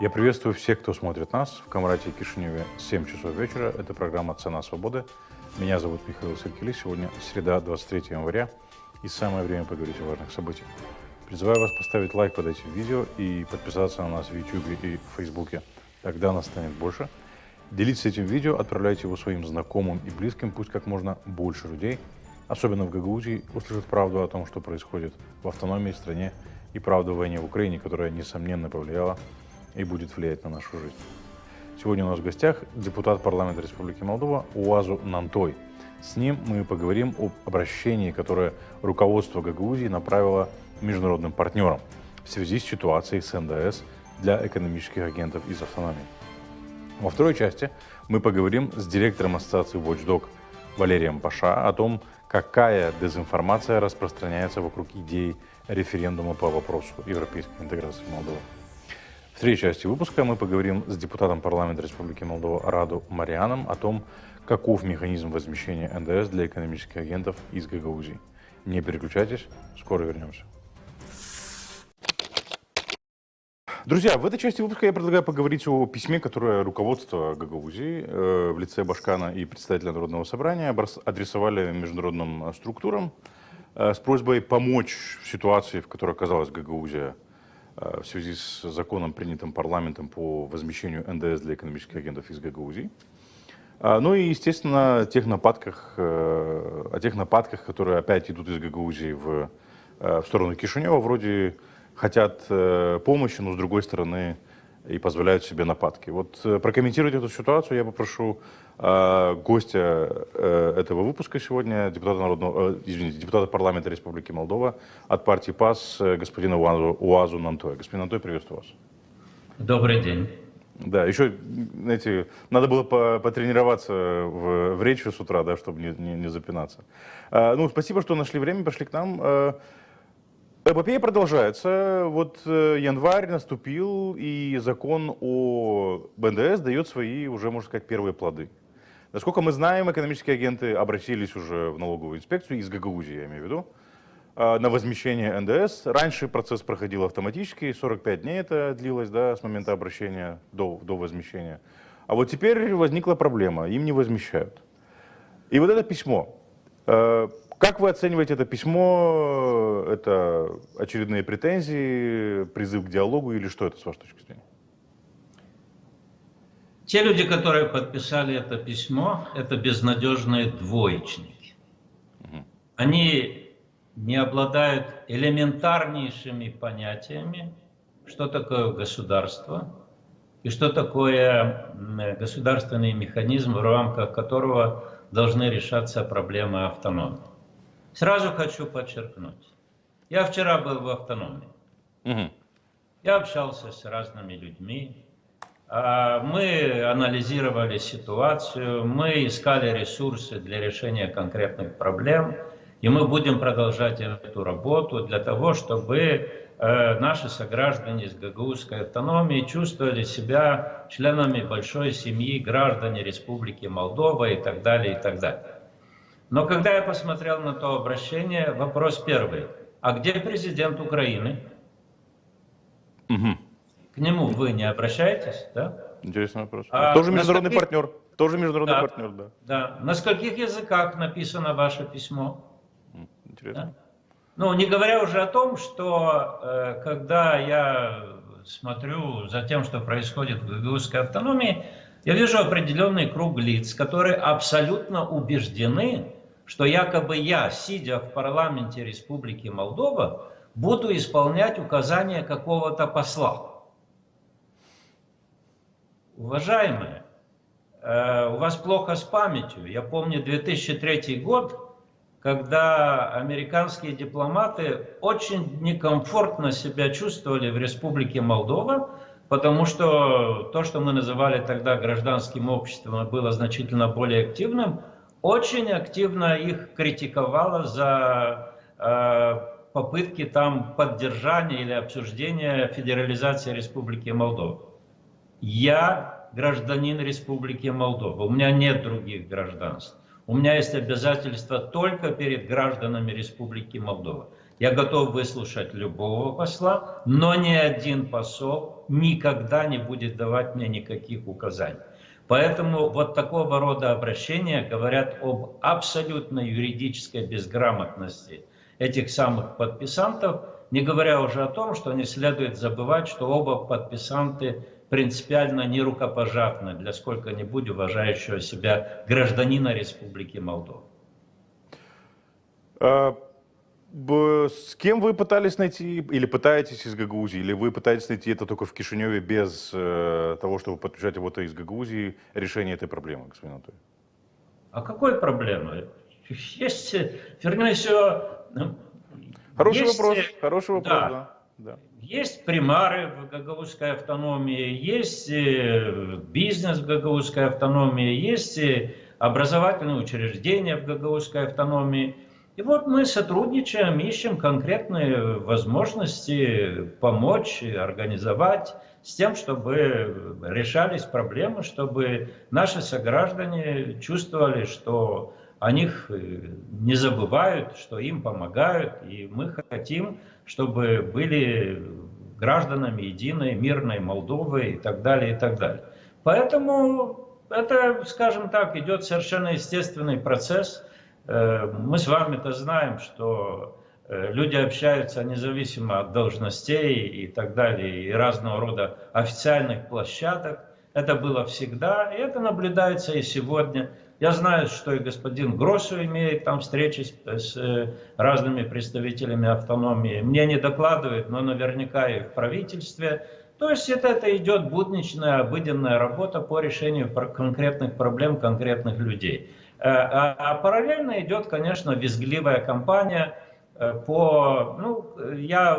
Я приветствую всех, кто смотрит нас в Камрате и Кишиневе 7 часов вечера. Это программа «Цена свободы». Меня зовут Михаил Сыркили. Сегодня среда, 23 января, и самое время поговорить о важных событиях. Призываю вас поставить лайк под этим видео и подписаться на нас в YouTube и в Facebook. Тогда нас станет больше. Делитесь этим видео, отправляйте его своим знакомым и близким. Пусть как можно больше людей, особенно в Гагаузии, услышат правду о том, что происходит в автономии стране, и правду о войне в Украине, которая, несомненно, повлияла и будет влиять на нашу жизнь. Сегодня у нас в гостях депутат парламента Республики Молдова Уазу Нантой. С ним мы поговорим об обращении, которое руководство Гагаузии направило международным партнерам в связи с ситуацией с НДС для экономических агентов из автономии. Во второй части мы поговорим с директором ассоциации Watchdog Валерием Паша о том, какая дезинформация распространяется вокруг идеи референдума по вопросу европейской интеграции Молдовы. В третьей части выпуска мы поговорим с депутатом парламента Республики Молдова Раду Марианом о том, каков механизм возмещения НДС для экономических агентов из Гагаузии. Не переключайтесь, скоро вернемся. Друзья, в этой части выпуска я предлагаю поговорить о письме, которое руководство Гагаузии в лице Башкана и представителя Народного собрания адресовали международным структурам с просьбой помочь в ситуации, в которой оказалась Гагаузия в связи с законом, принятым парламентом по возмещению НДС для экономических агентов из Гагаузии. Ну и, естественно, о тех нападках, которые опять идут из Гагаузии в сторону Кишинева, вроде хотят помощи, но с другой стороны и позволяют себе нападки. Вот прокомментировать эту ситуацию я попрошу гостя этого выпуска сегодня, депутата парламента Республики Молдова от партии ПАС, господина Уазу Нантоя. Господин Нантой, приветствую вас. Добрый день. Да, еще, знаете, надо было потренироваться в речи с утра, да, чтобы не запинаться. Ну, спасибо, что нашли время, пошли к нам. Эпопея продолжается. Вот январь наступил, и закон о НДС дает свои, уже, можно сказать, первые плоды. Насколько мы знаем, экономические агенты обратились уже в налоговую инспекцию, из Гагаузии, я имею в виду, на возмещение НДС. Раньше процесс проходил автоматически, 45 дней это длилось, да, с момента обращения до возмещения. А вот теперь возникла проблема, им не возмещают. И вот это письмо. Как вы оцениваете это письмо? Это очередные претензии, призыв к диалогу или что это, с вашей точки зрения? Те люди, которые подписали это письмо, это безнадежные двоечники. Они не обладают элементарнейшими понятиями, что такое государство и что такое государственный механизм, в рамках которого должны решаться проблемы автономии. Сразу хочу подчеркнуть. Я вчера был в автономии. Я общался с разными людьми. Мы анализировали ситуацию, мы искали ресурсы для решения конкретных проблем. И мы будем продолжать эту работу для того, чтобы наши сограждане из гагаузской автономии чувствовали себя членами большой семьи, граждане Республики Молдова и так далее, и так далее. Но когда я посмотрел на то обращение, вопрос первый. А где президент Украины? К нему вы не обращаетесь, да? Интересный вопрос. Тоже международный партнер. Тоже международный партнер, да. Да. На скольких языках написано ваше письмо? Интересно. Да? Ну, не говоря уже о том, что когда я смотрю за тем, что происходит в гагаузской автономии, я вижу определенный круг лиц, которые абсолютно убеждены, что якобы я, сидя в парламенте Республики Молдова, буду исполнять указания какого-то посла. Уважаемые, у вас плохо с памятью. Я помню 2003 год, когда американские дипломаты очень некомфортно себя чувствовали в Республике Молдова, потому что то, что мы называли тогда гражданским обществом, было значительно более активным, очень активно их критиковало за попытки там поддержания или обсуждения федерализации Республики Молдова. Я гражданин Республики Молдова, у меня нет других гражданств. У меня есть обязательства только перед гражданами Республики Молдова. Я готов выслушать любого посла, но ни один посол никогда не будет давать мне никаких указаний. Поэтому вот такого рода обращения говорят об абсолютной юридической безграмотности этих самых подписантов, не говоря уже о том, что не следует забывать, что оба подписанты принципиально не рукопожатны для сколько-нибудь уважающего себя гражданина Республики Молдова. С кем вы пытались найти, или пытаетесь из Гагаузии, или вы пытаетесь найти это только в Кишиневе без того, чтобы подписать его-то из Гагаузии, решение этой проблемы, господин Анатолий? А какой проблемы? Есть, вернее всего... Хороший вопрос, да. Да. Есть примары в гагаузской автономии, есть бизнес в гагаузской автономии, есть образовательные учреждения в гагаузской автономии. И вот мы сотрудничаем, ищем конкретные возможности помочь, организовать с тем, чтобы решались проблемы, чтобы наши сограждане чувствовали, что о них не забывают, что им помогают. И мы хотим, чтобы были гражданами единой, мирной Молдовы и так далее, и так далее. Поэтому это, скажем так, идет совершенно естественный процесс. Мы с вами-то знаем, что люди общаются независимо от должностей и так далее, и разного рода официальных площадок. Это было всегда, и это наблюдается и сегодня. Я знаю, что и господин Гроссу имеет там встречи с разными представителями автономии. Мне не докладывают, но наверняка и в правительстве. То есть это идет будничная, обыденная работа по решению конкретных проблем конкретных людей. А параллельно идет, конечно, визгливая кампания я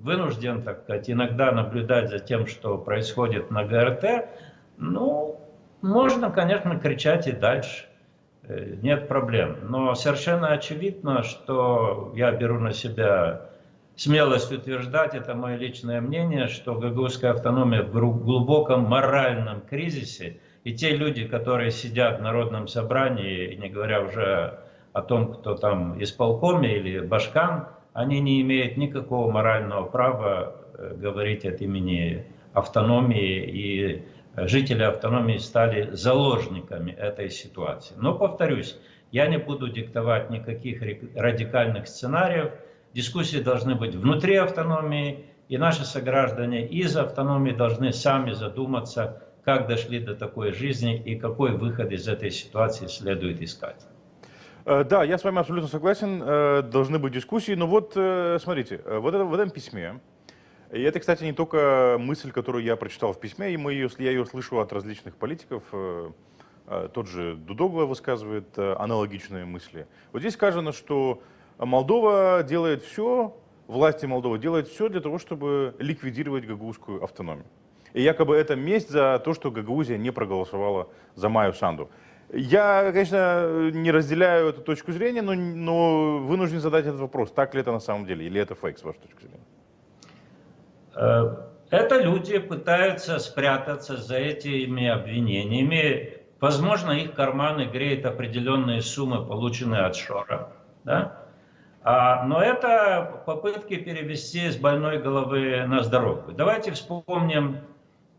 вынужден, так сказать, иногда наблюдать за тем, что происходит на ГРТ. Можно, конечно, кричать и дальше, нет проблем. Но совершенно очевидно, что я беру на себя смелость утверждать, это мое личное мнение, что гагаузская автономия в глубоком моральном кризисе. И те люди, которые сидят в Народном собрании, не говоря уже о том, кто там исполкоме или Башкан, они не имеют никакого морального права говорить от имени автономии, и жители автономии стали заложниками этой ситуации. Но, повторюсь, я не буду диктовать никаких радикальных сценариев. Дискуссии должны быть внутри автономии, и наши сограждане из автономии должны сами задуматься, как дошли до такой жизни и какой выход из этой ситуации следует искать. Да, я с вами абсолютно согласен, должны быть дискуссии, но вот смотрите, в этом письме, и это, кстати, не только мысль, которую я прочитал в письме, и я ее слышу от различных политиков, тот же Дудогла высказывает аналогичные мысли. Вот здесь сказано, что Молдова делает все, власти Молдовы делают все для того, чтобы ликвидировать гагаузскую автономию. И якобы это месть за то, что Гагаузия не проголосовала за Майю Санду. Я, конечно, не разделяю эту точку зрения, но вынужден задать этот вопрос. Так ли это на самом деле, или это фейк, с вашей точки зрения? Это люди пытаются спрятаться за этими обвинениями. Возможно, их карманы греют определенные суммы, полученные от Шора. Да? Но это попытки перевести с больной головы на здоровую. Давайте вспомним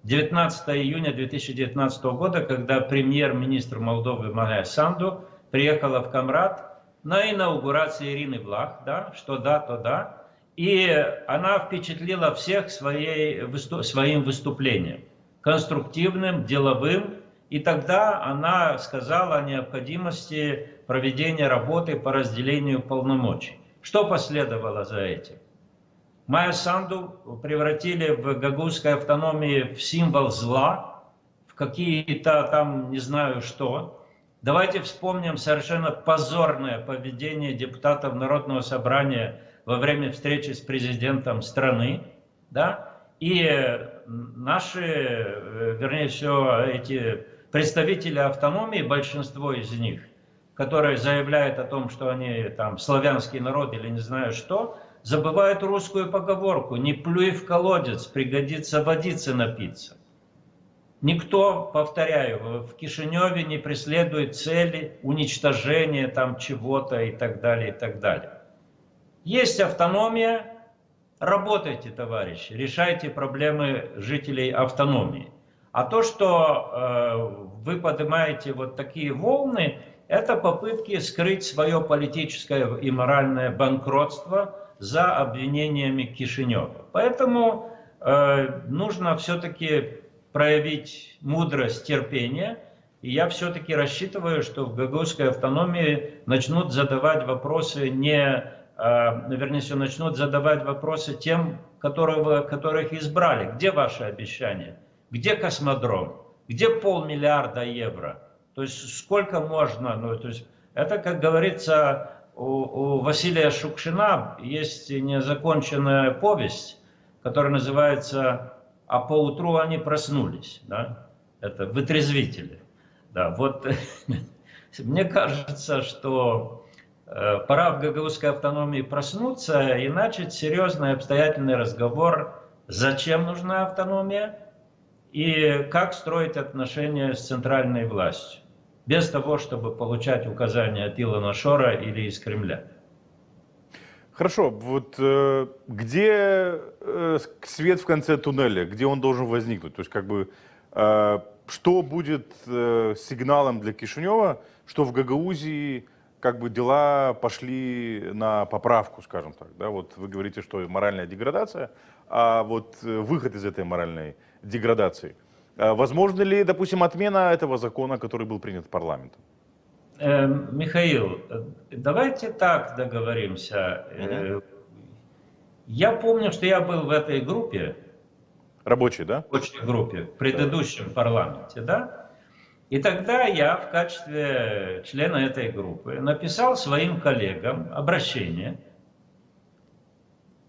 19 июня 2019 года, когда премьер-министр Молдовы Майя Санду приехала в Камрад на инаугурацию Ирины Влах, да, что да, то да, и она впечатлила всех своим выступлением, конструктивным, деловым, и тогда она сказала о необходимости проведения работы по разделению полномочий. Что последовало за этим? Майю Санду превратили в гагаузской автономии в символ зла, в какие-то там не знаю что. Давайте вспомним совершенно позорное поведение депутатов Народного собрания во время встречи с президентом страны. Да? И наши, вернее всего, эти представители автономии, большинство из них, которые заявляют о том, что они там славянский народ или не знаю что, забывают русскую поговорку: «Не плюй в колодец, пригодится водицы напиться». Никто, повторяю, в Кишиневе не преследует цели уничтожения там чего-то и так далее, и так далее. Есть автономия, работайте, товарищи, решайте проблемы жителей автономии. А то, что вы поднимаете вот такие волны, это попытки скрыть свое политическое и моральное банкротство за обвинениями Кишинева. Поэтому нужно все-таки проявить мудрость, терпение. И я все-таки рассчитываю, что в гагаузской автономии начнут задавать вопросы начнут задавать вопросы тем, которых избрали. Где ваши обещания? Где космодром? Где 500 миллиарда евро? То есть сколько можно? Ну, то есть, это, как говорится, у Василия Шукшина есть незаконченная повесть, которая называется «А поутру они проснулись». Да? Это «Вытрезвители». Да, вот мне кажется, что пора в гагаузской автономии проснуться и начать серьезный обстоятельный разговор, зачем нужна автономия и как строить отношения с центральной властью, без того, чтобы получать указания от Илона Шора или из Кремля. Хорошо, вот где свет в конце туннеля, где он должен возникнуть? То есть, как бы, что будет сигналом для Кишинева, что в Гагаузии как бы дела пошли на поправку, скажем так, да? Вот вы говорите, что моральная деградация, а вот выход из этой моральной деградации. Возможно ли, допустим, отмена этого закона, который был принят парламентом? Михаил, давайте так договоримся. Я помню, что я был в этой группе. Рабочей, да? Рабочей группе в предыдущем парламенте, да? И тогда я в качестве члена этой группы написал своим коллегам обращение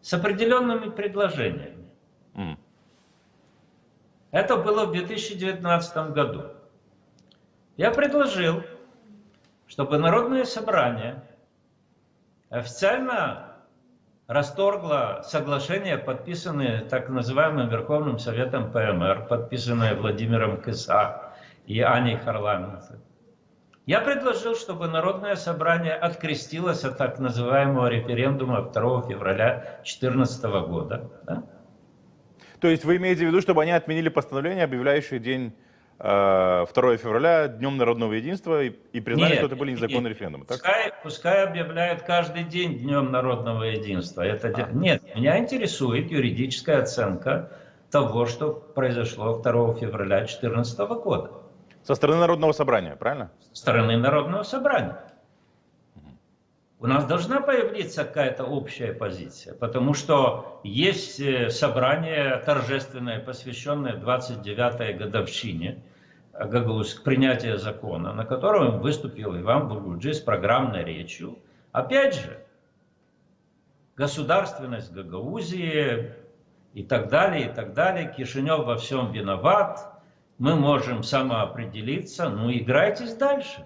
с определенными предложениями. Это было в 2019 году. Я предложил, чтобы Народное собрание официально расторгло соглашение, подписанное так называемым Верховным Советом ПМР, подписанное Владимиром Кыса и Аней Харламенко. Я предложил, чтобы Народное собрание открестилось от так называемого референдума 2 февраля 2014 года. Да? То есть вы имеете в виду, чтобы они отменили постановление, объявляющее день 2 февраля Днем народного единства, и признали, что это были незаконные референдумы? Так? Пускай объявляют каждый день Днем народного единства. Нет, меня интересует юридическая оценка того, что произошло 2 февраля 2014 года. Со стороны Народного собрания, правильно? Со стороны Народного собрания. У нас должна появиться какая-то общая позиция, потому что есть собрание торжественное, посвященное 29-й годовщине принятия закона, на котором выступил Иван Бургуджи с программной речью. Опять же, государственность Гагаузии и так далее, и так далее. Кишинев во всем виноват. Мы можем самоопределиться. Ну, играйтесь дальше.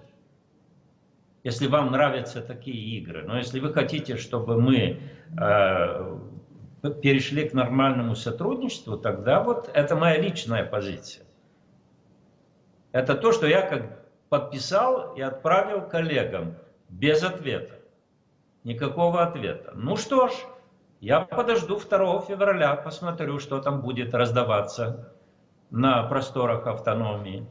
Если вам нравятся такие игры. Но если вы хотите, чтобы мы перешли к нормальному сотрудничеству, тогда вот это моя личная позиция. Это то, что я как подписал и отправил коллегам без ответа. Никакого ответа. Ну что ж, я подожду 2 февраля, посмотрю, что там будет раздаваться на просторах автономии.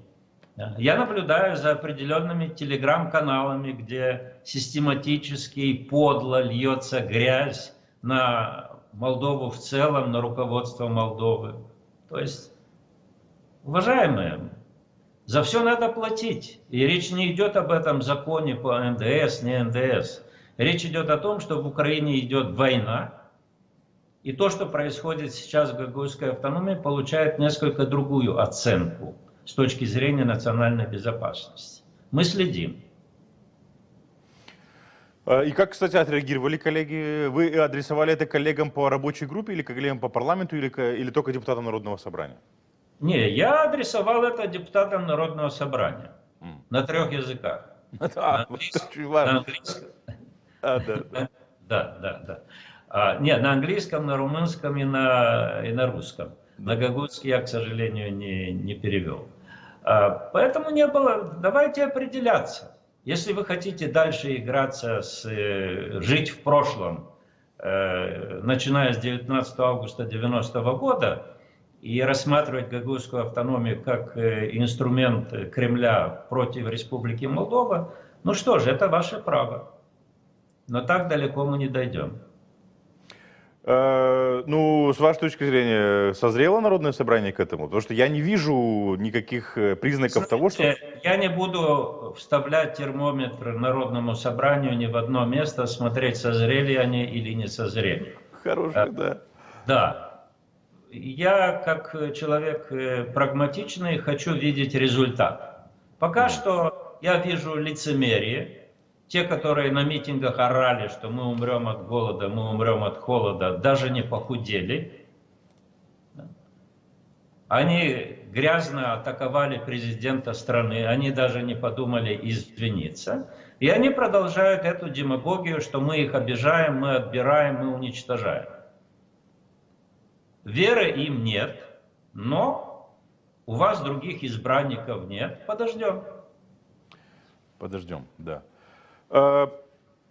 Я наблюдаю за определенными телеграм-каналами, где систематически и подло льется грязь на Молдову в целом, на руководство Молдовы. То есть, уважаемые, за все надо платить. И речь не идет об этом законе по НДС, не НДС. Речь идет о том, что в Украине идет война. И то, что происходит сейчас в гагаузской автономии, получает несколько другую оценку с точки зрения национальной безопасности. Мы следим. И как, кстати, отреагировали коллеги? Вы адресовали это коллегам по рабочей группе или коллегам по парламенту, или только депутатам Народного собрания? Не, я адресовал это депутатам Народного собрания на 3 языках. На английском. Да. Нет, на английском, на румынском и на русском. На гагаузский я, к сожалению, не перевел. Поэтому не было. Давайте определяться. Если вы хотите дальше играться, жить в прошлом начиная с 19 августа 90 года, и рассматривать гагузскую автономию как инструмент Кремля против Республики Молдова, ну что же, это ваше право. Но так далеко мы не дойдем. Ну, с вашей точки зрения, созрело Народное собрание к этому? Потому что я не вижу никаких признаков того, что... Я не буду вставлять термометр Народному собранию ни в одно место, смотреть, созрели они или не созрели. Хороший, да. Да. Я, как человек прагматичный, хочу видеть результат. Пока что я вижу лицемерие. Те, которые на митингах орали, что мы умрем от голода, мы умрем от холода, даже не похудели. Они грязно атаковали президента страны, они даже не подумали извиниться. И они продолжают эту демагогию, что мы их обижаем, мы отбираем, мы уничтожаем. Веры им нет, но у вас других избранников нет. Подождем. Подождем, да.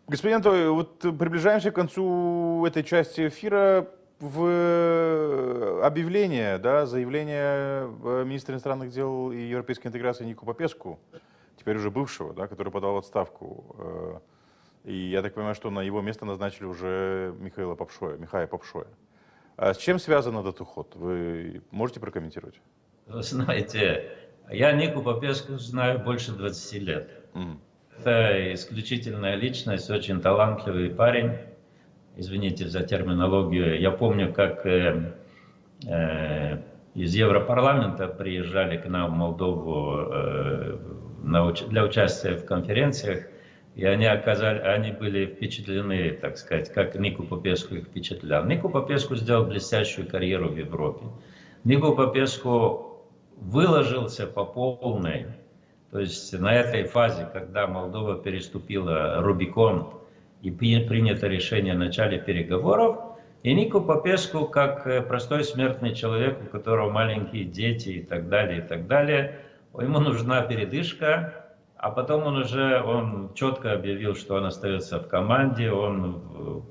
Господин Антой, вот приближаемся к концу этой части эфира. В объявление, да, заявление министра иностранных дел и европейской интеграции Нику Попеску, теперь уже бывшего, да, который подал в отставку. И я так понимаю, что на его место назначили уже Михаила Попшоя. А с чем связан этот уход? Вы можете прокомментировать? Вы знаете, я Нику Попеску знаю больше 20 лет. Это исключительная личность, очень талантливый парень. Извините за терминологию. Я помню, как из Европарламента приезжали к нам в Молдову для участия в конференциях. И они были впечатлены, так сказать, как Нику Попеску их впечатлял. Нику Попеску сделал блестящую карьеру в Европе. Нику Попеску выложился по полной. То есть на этой фазе, когда Молдова переступила Рубикон и принято решение о начале переговоров, и Нику Попеску, как простой смертный человек, у которого маленькие дети и так далее, ему нужна передышка. А потом он четко объявил, что он остается в команде, он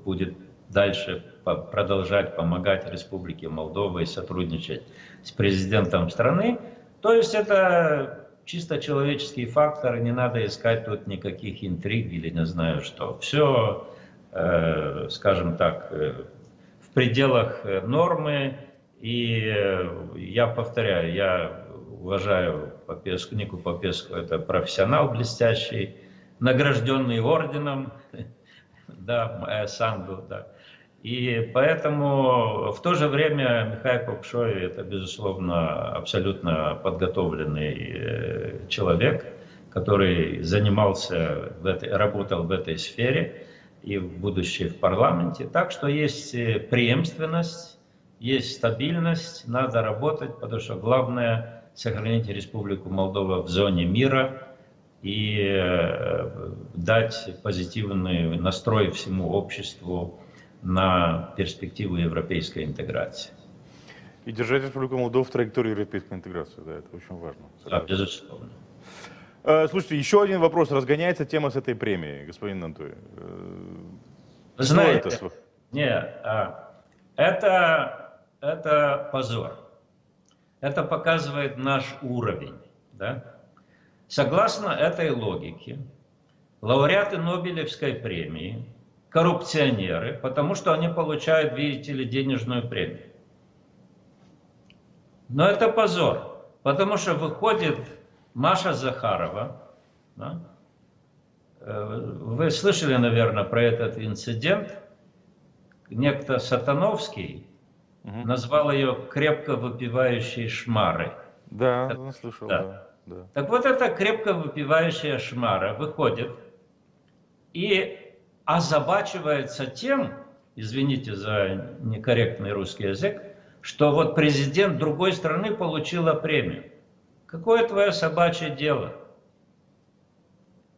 будет дальше продолжать помогать Республике Молдова и сотрудничать с президентом страны. То есть это чисто человеческий фактор, не надо искать тут никаких интриг или не знаю что. Все, скажем так, в пределах нормы. И я повторяю, я уважаю Попеску, Нику Попеску, это профессионал блестящий, награжденный орденом, да, Санду, да. И поэтому в то же время Михаил Попшой это, безусловно, абсолютно подготовленный человек, который работал в этой сфере и в будущем в парламенте. Так что есть преемственность, есть стабильность, надо работать, потому что главное сохранить Республику Молдова в зоне мира и дать позитивный настрой всему обществу на перспективу европейской интеграции. И держать Республику Молдову в траектории европейской интеграции, да, это очень важно. Да, безусловно. Слушайте, еще один вопрос. Разгоняется тема с этой премией, господин Антой. Вы знаете, это позор. Это показывает наш уровень. Да? Согласно этой логике, лауреаты Нобелевской премии – коррупционеры, потому что они получают, видите ли, денежную премию. Но это позор, потому что выходит Маша Захарова. Да? Вы слышали, наверное, про этот инцидент. Некто Сатановский назвал ее крепко выпивающей шмарой. Да, он слышал, да. Так вот, эта крепко выпивающая шмара выходит и озабачивается тем, извините за некорректный русский язык, что вот президент другой страны получила премию. Какое твое собачье дело?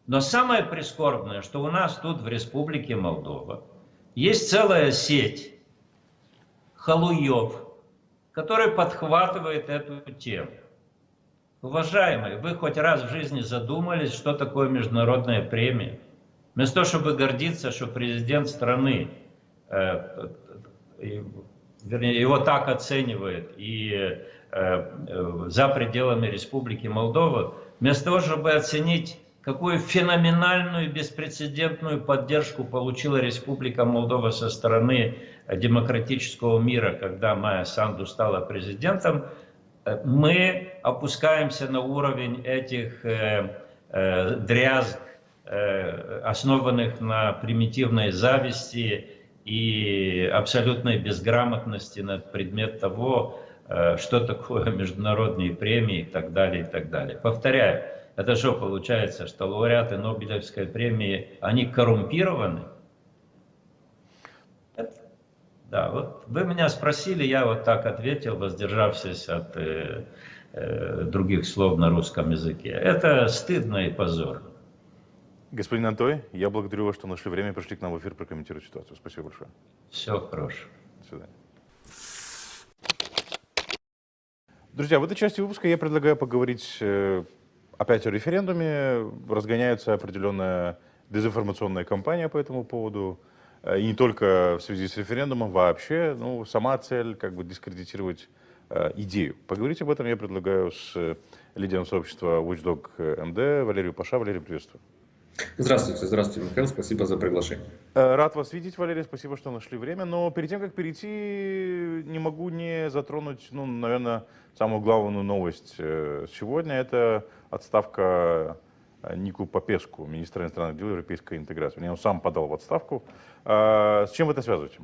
Но самое прискорбное, что у нас тут в Республике Молдова есть целая сеть халуев, который подхватывает эту тему. Уважаемые, вы хоть раз в жизни задумались, что такое международная премия? Вместо того, чтобы гордиться, что президент страны вернее, его так оценивает и за пределами Республики Молдова, вместо того, чтобы оценить, какую феноменальную, беспрецедентную поддержку получила Республика Молдова со стороны демократического мира, когда Майя Санду стала президентом, мы опускаемся на уровень этих дрязг, основанных на примитивной зависти и абсолютной безграмотности на предмет того, что такое международные премии и так далее, и так далее. Повторяю, это что получается, что лауреаты Нобелевской премии, они коррумпированы? Да, вот вы меня спросили, я вот так ответил, воздержавшись от других слов на русском языке. Это стыдно и позорно. Господин Антой, я благодарю вас, что нашли время и пришли к нам в эфир прокомментировать ситуацию. Спасибо большое. Все хорошо. До свидания. Друзья, в этой части выпуска я предлагаю поговорить опять о референдуме. Разгоняется определенная дезинформационная кампания по этому поводу. И не только в связи с референдумом, вообще. Ну, сама цель как бы дискредитировать идею. Поговорить об этом я предлагаю с лидером сообщества Watchdog МД Валерию Паша. Валерий, приветствую. Здравствуйте, здравствуйте, Михаил, спасибо за приглашение. Рад вас видеть, Валерий, спасибо, что нашли время. Но перед тем, как перейти, не могу не затронуть, ну, наверное, самую главную новость сегодня. Это отставка Нику Попеску, министра иностранных дел и европейской интеграции. Он сам подал в отставку. С чем вы это связываете?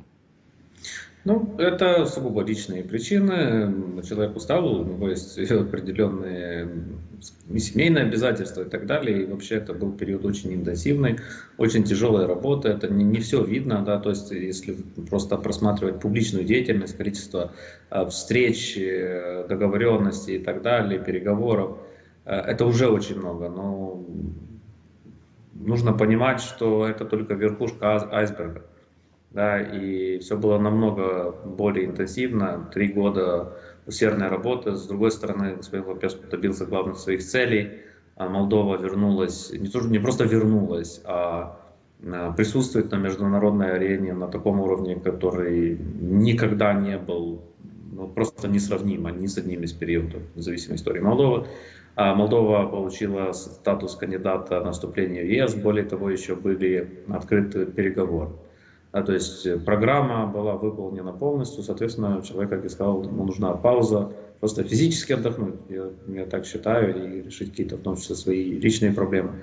Ну, это сугубо личные причины. Человек устал, у него есть определенные семейные обязательства и так далее. И вообще это был период очень интенсивный, очень тяжелая работа. Это не все видно, да, то есть если просто просматривать публичную деятельность, количество встреч, договоренностей и так далее, переговоров, это уже очень много. Но нужно понимать, что это только верхушка айсберга. Да, и все было намного более интенсивно, 3 года усердной работы. С другой стороны, господин Попеску добился главных своих целей. Молдова вернулась, не просто вернулась, а присутствует на международной арене на таком уровне, который никогда не был, ну, просто несравнимо ни с одним из периодов независимой истории Молдовы. Молдова получила статус кандидата на вступление в ЕС, более того, еще были открыты переговоры. То есть программа была выполнена полностью, соответственно, человек, как я сказал, ему нужна пауза, просто физически отдохнуть, я так считаю, и решить какие-то, в том числе, свои личные проблемы.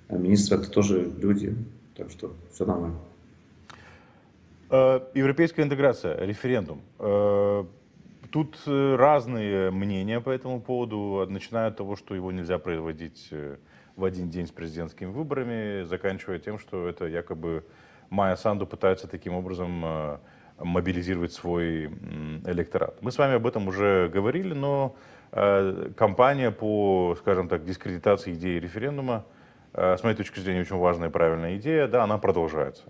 А министры — это тоже люди, так что все нормально. Европейская интеграция, референдум. Тут разные мнения по этому поводу, начиная от того, что его нельзя производить в один день с президентскими выборами, заканчивая тем, что это якобы Майя Санду пытается таким образом мобилизировать свой электорат. Мы с вами об этом уже говорили, но кампания по, скажем так, дискредитации идеи референдума, с моей точки зрения, очень важная и правильная идея, да, она продолжается.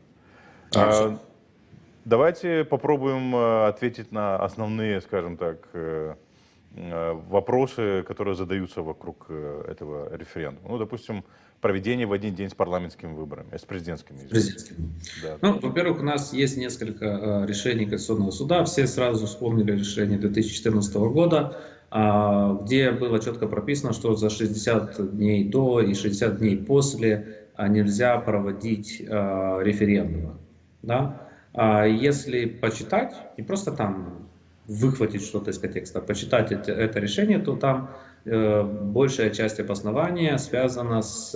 Давайте попробуем ответить на основные, скажем так, вопросы, которые задаются вокруг этого референдума. Ну, допустим, проведение в один день с парламентскими выборами, с президентскими. Да. Ну, во-первых, у нас есть несколько решений Конституционного суда. Все сразу вспомнили решение 2014 года, где было четко прописано, что за 60 дней до и 60 дней после нельзя проводить референдумы. Да? Если почитать, не просто там выхватить что-то из контекста, почитать это решение, то там большая часть обоснования связана с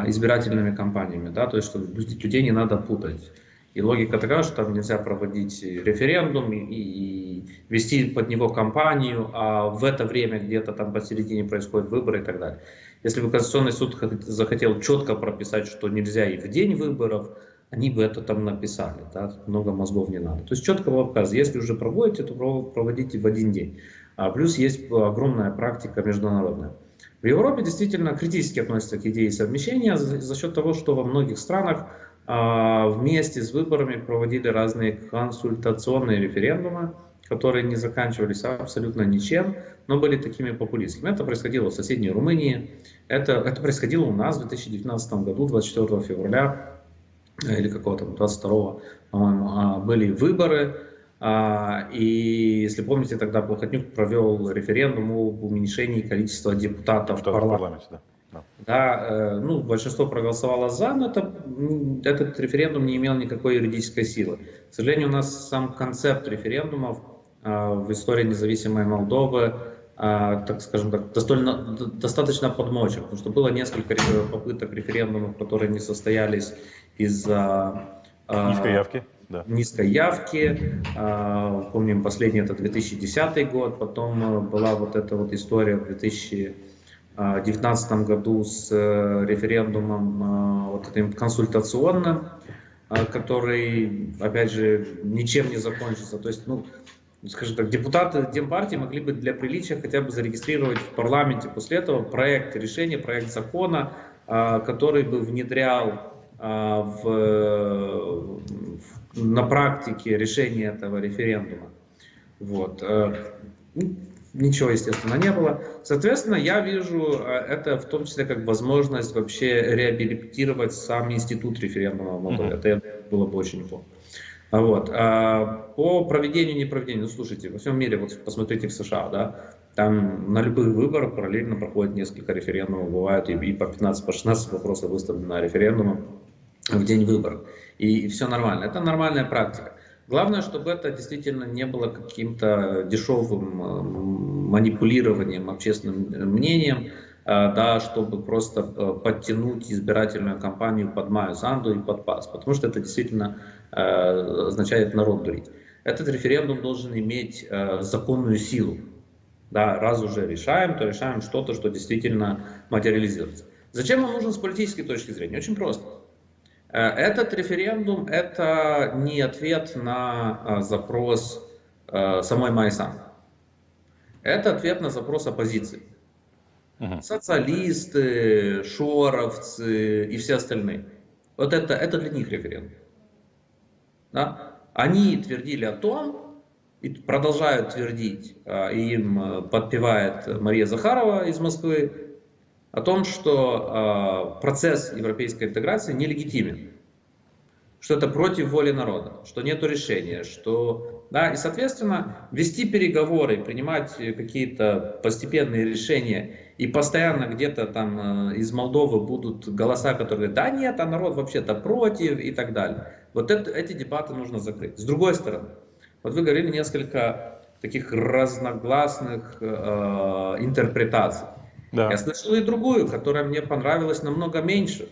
избирательными кампаниями, да, то есть что людей не надо путать. И логика такая, что там нельзя проводить референдум и вести под него кампанию, а в это время где-то там посередине происходят выборы и так далее. Если бы Конституционный суд захотел четко прописать, что нельзя и в день выборов, они бы это там написали, да? Много мозгов не надо. То есть четко было показано, если уже проводите, то проводите в один день. Плюс есть огромная практика международная. В Европе действительно критически относятся к идее совмещения за счет того, что во многих странах вместе с выборами проводили разные консультационные референдумы, которые не заканчивались абсолютно ничем, но были такими популистскими. Это происходило в соседней Румынии, это происходило у нас в 2019 году, 24 февраля. или какого-то 22-го, по-моему, были выборы. И, если помните, тогда Плохотнюк провел референдум об уменьшении количества депутатов в парламенте. Да, ну, большинство проголосовало за, но этот референдум не имел никакой юридической силы. К сожалению, у нас сам концепт референдумов в истории независимой Молдовы, так скажем так, достаточно подмочен, потому что было несколько попыток референдумов, которые не состоялись из-за низкой явки. Помним, последний это 2010 год, потом была вот эта вот история в 2019 году с референдумом вот этим консультационным, который, опять же, ничем не закончится. То есть, ну, скажем так, депутаты Демпартии могли бы для приличия хотя бы зарегистрировать в парламенте после этого проект решения, проект закона, который бы внедрял на практике решение этого референдума. Вот. Ничего, естественно, не было. Соответственно, я вижу это в том числе как возможность вообще реабилитировать сам институт референдума в Молдове. Это было бы очень неплохо. Вот. По проведению, не проведению, ну слушайте, во всем мире, вот посмотрите в США, да, там на любых выборах параллельно проходит несколько референдумов, бывают и по 15-16 вопросов выставлены на референдумы в день выборов. И все нормально. Это нормальная практика. Главное, чтобы это действительно не было каким-то дешевым манипулированием общественным мнением, да, чтобы просто подтянуть избирательную кампанию под Майю Санду и под ПАС, потому что это действительно означает народ дурить. Этот референдум должен иметь законную силу. Да, раз уже решаем, то решаем что-то, что действительно материализируется. Зачем он нужен с политической точки зрения? Очень просто. Этот референдум – это не ответ на запрос самой Майи Санду. Это ответ на запрос оппозиции. Социалисты, шоровцы и все остальные. Вот это для них референдум. Да? Они твердили о том, и продолжают твердить, и им подпевает Мария Захарова из Москвы, о том, что процесс европейской интеграции нелегитимен, что это против воли народа, что нет решения, что, да, и, соответственно, вести переговоры, принимать какие-то постепенные решения, и постоянно где-то там из Молдовы будут голоса, которые говорят, да нет, а народ вообще-то против и так далее. Вот эти дебаты нужно закрыть. С другой стороны, вот вы говорили несколько таких разногласных интерпретаций. Да. Я слышал и другую, которая мне понравилась намного меньше,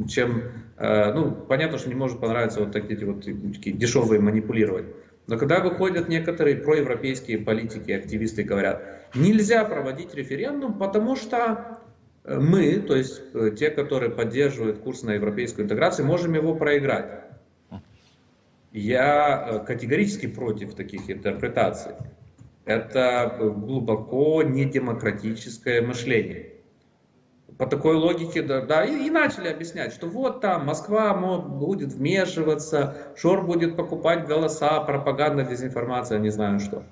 чем, ну, понятно, что не может понравиться вот такие вот такие дешевые манипулировать. Но когда выходят некоторые проевропейские политики, активисты, говорят, нельзя проводить референдум, потому что мы, то есть те, которые поддерживают курс на европейскую интеграцию, можем его проиграть. Я категорически против таких интерпретаций. Это глубоко недемократическое мышление. По такой логике, да, и начали объяснять, что вот там Москва будет вмешиваться, Шор будет покупать голоса, пропаганда, дезинформация, не знаю что.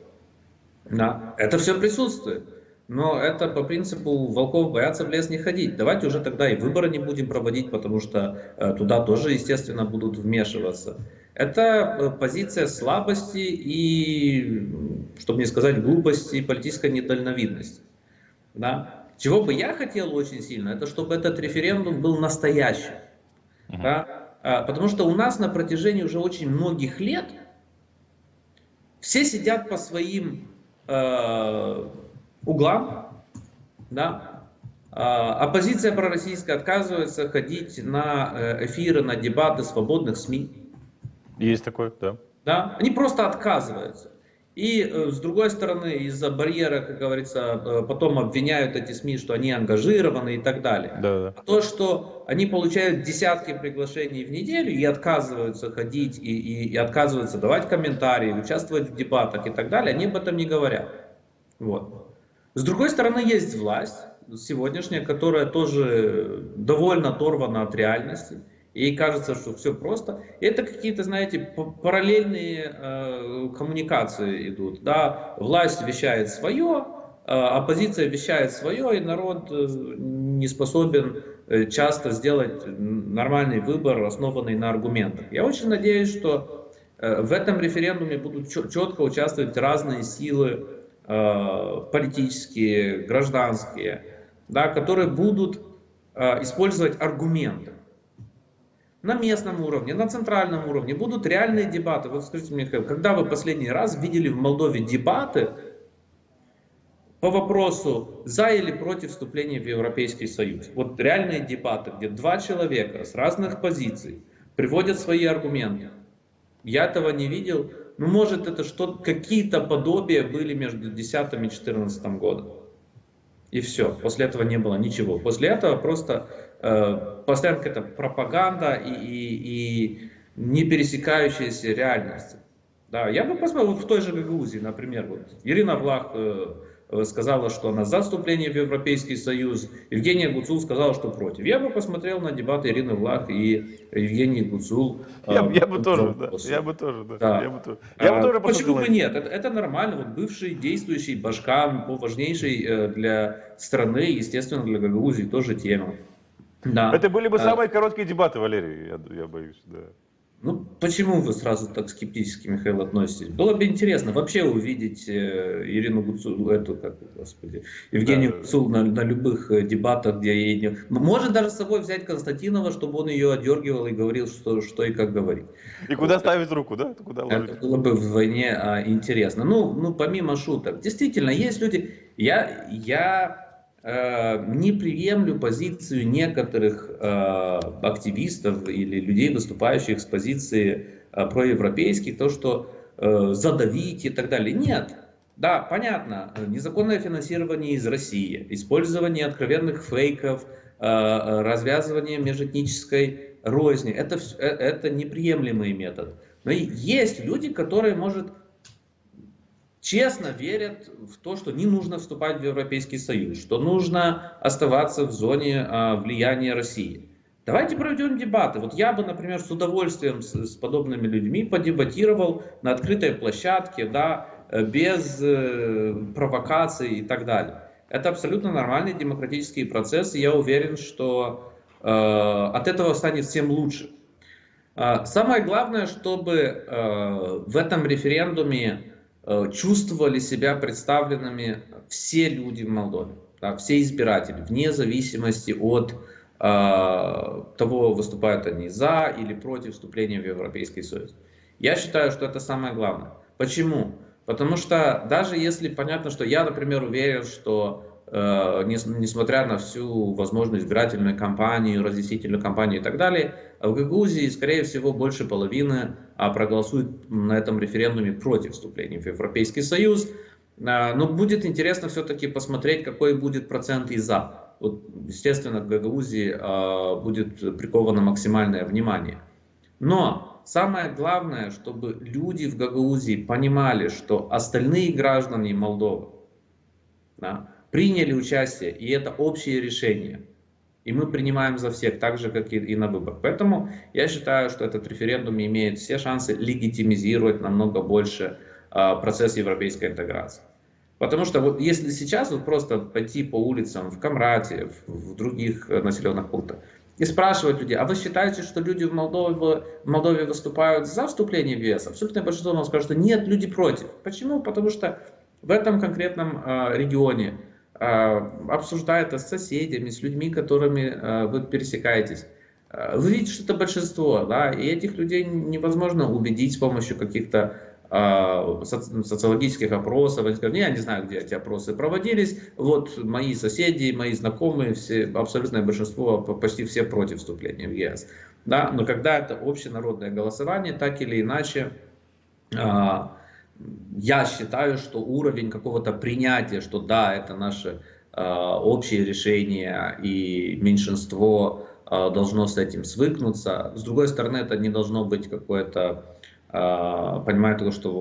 Да, это все присутствует. Но это по принципу волков боятся в лес не ходить. Давайте уже тогда и выборы не будем проводить, потому что туда тоже, естественно, будут вмешиваться. Это позиция слабости и, чтобы не сказать глупости, политической недальновидности. Да? Чего бы я хотел очень сильно, это чтобы этот референдум был настоящим. Да? Потому что у нас на протяжении уже очень многих лет все сидят по своим углам. Да? Оппозиция пророссийская отказывается ходить на эфиры, на дебаты свободных СМИ. Есть такое, да. Да? Они просто отказываются. И с другой стороны, из-за барьера, как говорится, потом обвиняют эти СМИ, что они ангажированы и так далее. Да. А то, что они получают десятки приглашений в неделю и отказываются ходить, и отказываются давать комментарии, участвовать в дебатах и так далее, они об этом не говорят. Вот. С другой стороны, есть власть сегодняшняя, которая тоже довольно оторвана от реальности. Ей кажется, что все просто. И это какие-то, знаете, параллельные коммуникации идут. Да? Власть вещает свое, оппозиция вещает свое, и народ не способен часто сделать нормальный выбор, основанный на аргументах. Я очень надеюсь, что в этом референдуме будут четко участвовать разные силы, политические, гражданские, да, которые будут использовать аргументы. На местном уровне, на центральном уровне будут реальные дебаты. Вот скажите мне, когда вы последний раз видели в Молдове дебаты по вопросу за или против вступления в Европейский Союз? Вот реальные дебаты, где два человека с разных позиций приводят свои аргументы. Я этого не видел. Ну, может, это какие-то подобия были между 2010 и 2014 годом. И все. После этого не было ничего. После этого просто постоянно какая-то пропаганда и не пересекающаяся реальность. Да, я бы посмотрел вот в той же Гагаузии, например, вот Ирина Влах сказала, что она за вступление в Европейский Союз, Евгения Гуцул сказала, что против. Я бы посмотрел на дебаты Ирины Влах и Евгении Гуцул. Я бы тоже, Почему бы нет? Это нормально. Вот бывший действующий башкан по важнейшей для страны, естественно, для Гагаузии тоже тема. Да. Это были бы самые короткие дебаты, Валерий, я боюсь, да. Ну, почему вы сразу так скептически, Михаил, относитесь? Было бы интересно вообще увидеть Ирину Гуцул, Евгению Гуцул на любых дебатах, где ей не... Может даже с собой взять Константинова, чтобы он ее одергивал и говорил, что и как говорить. И куда ставить руку, да? Куда ложить? Это было бы в войне интересно. Ну, помимо шуток. Действительно, есть люди... Я не приемлю позицию некоторых активистов или людей, выступающих с позиции проевропейских, то, что задавить и так далее. Нет. Да, понятно, незаконное финансирование из России, использование откровенных фейков, развязывание межэтнической розни. Это неприемлемый метод. Но есть люди, которые, может, честно верят в то, что не нужно вступать в Европейский Союз, что нужно оставаться в зоне влияния России. Давайте проведем дебаты. Вот я бы, например, с удовольствием с подобными людьми подебатировал на открытой площадке, да, без провокаций и так далее. Это абсолютно нормальный демократический процесс, и я уверен, что от этого станет всем лучше. Самое главное, чтобы в этом референдуме чувствовали себя представленными все люди в Молдове, да, все избиратели, вне зависимости от того, выступают они за или против вступления в Европейский Союз. Я считаю, что это самое главное. Почему? Потому что даже если понятно, что я, например, уверен, что несмотря на всю возможную избирательную кампанию, разъяснительную кампанию и так далее, в Гагаузии, скорее всего, больше половины проголосуют на этом референдуме против вступления в Европейский Союз. Но будет интересно все-таки посмотреть, какой будет процент и за. Вот, естественно, в Гагаузии будет приковано максимальное внимание. Но самое главное, чтобы люди в Гагаузии понимали, что остальные граждане Молдовы, да, приняли участие, и это общее решение. И мы принимаем за всех, так же, как и на выборах. Поэтому я считаю, что этот референдум имеет все шансы легитимизировать намного больше процесс европейской интеграции. Потому что вот если сейчас вот просто пойти по улицам в Камрате, в других населенных пунктах, и спрашивать людей, а вы считаете, что люди в Молдове выступают за вступление в ЕС? Абсолютное большинство нам скажет, что нет, люди против. Почему? Потому что в этом конкретном регионе обсуждает это с соседями, с людьми, которыми вы пересекаетесь. Вы видите, что это большинство, да, и этих людей невозможно убедить с помощью каких-то социологических опросов. Они скажут, я не знаю, где эти опросы проводились, вот мои соседи, мои знакомые, все, абсолютное большинство, почти все против вступления в ЕС. Да? Но когда это общенародное голосование, так или иначе, я считаю, что уровень какого-то принятия, что да, это наше общее решение и меньшинство должно с этим свыкнуться. С другой стороны, это не должно быть какое-то, понимаете, что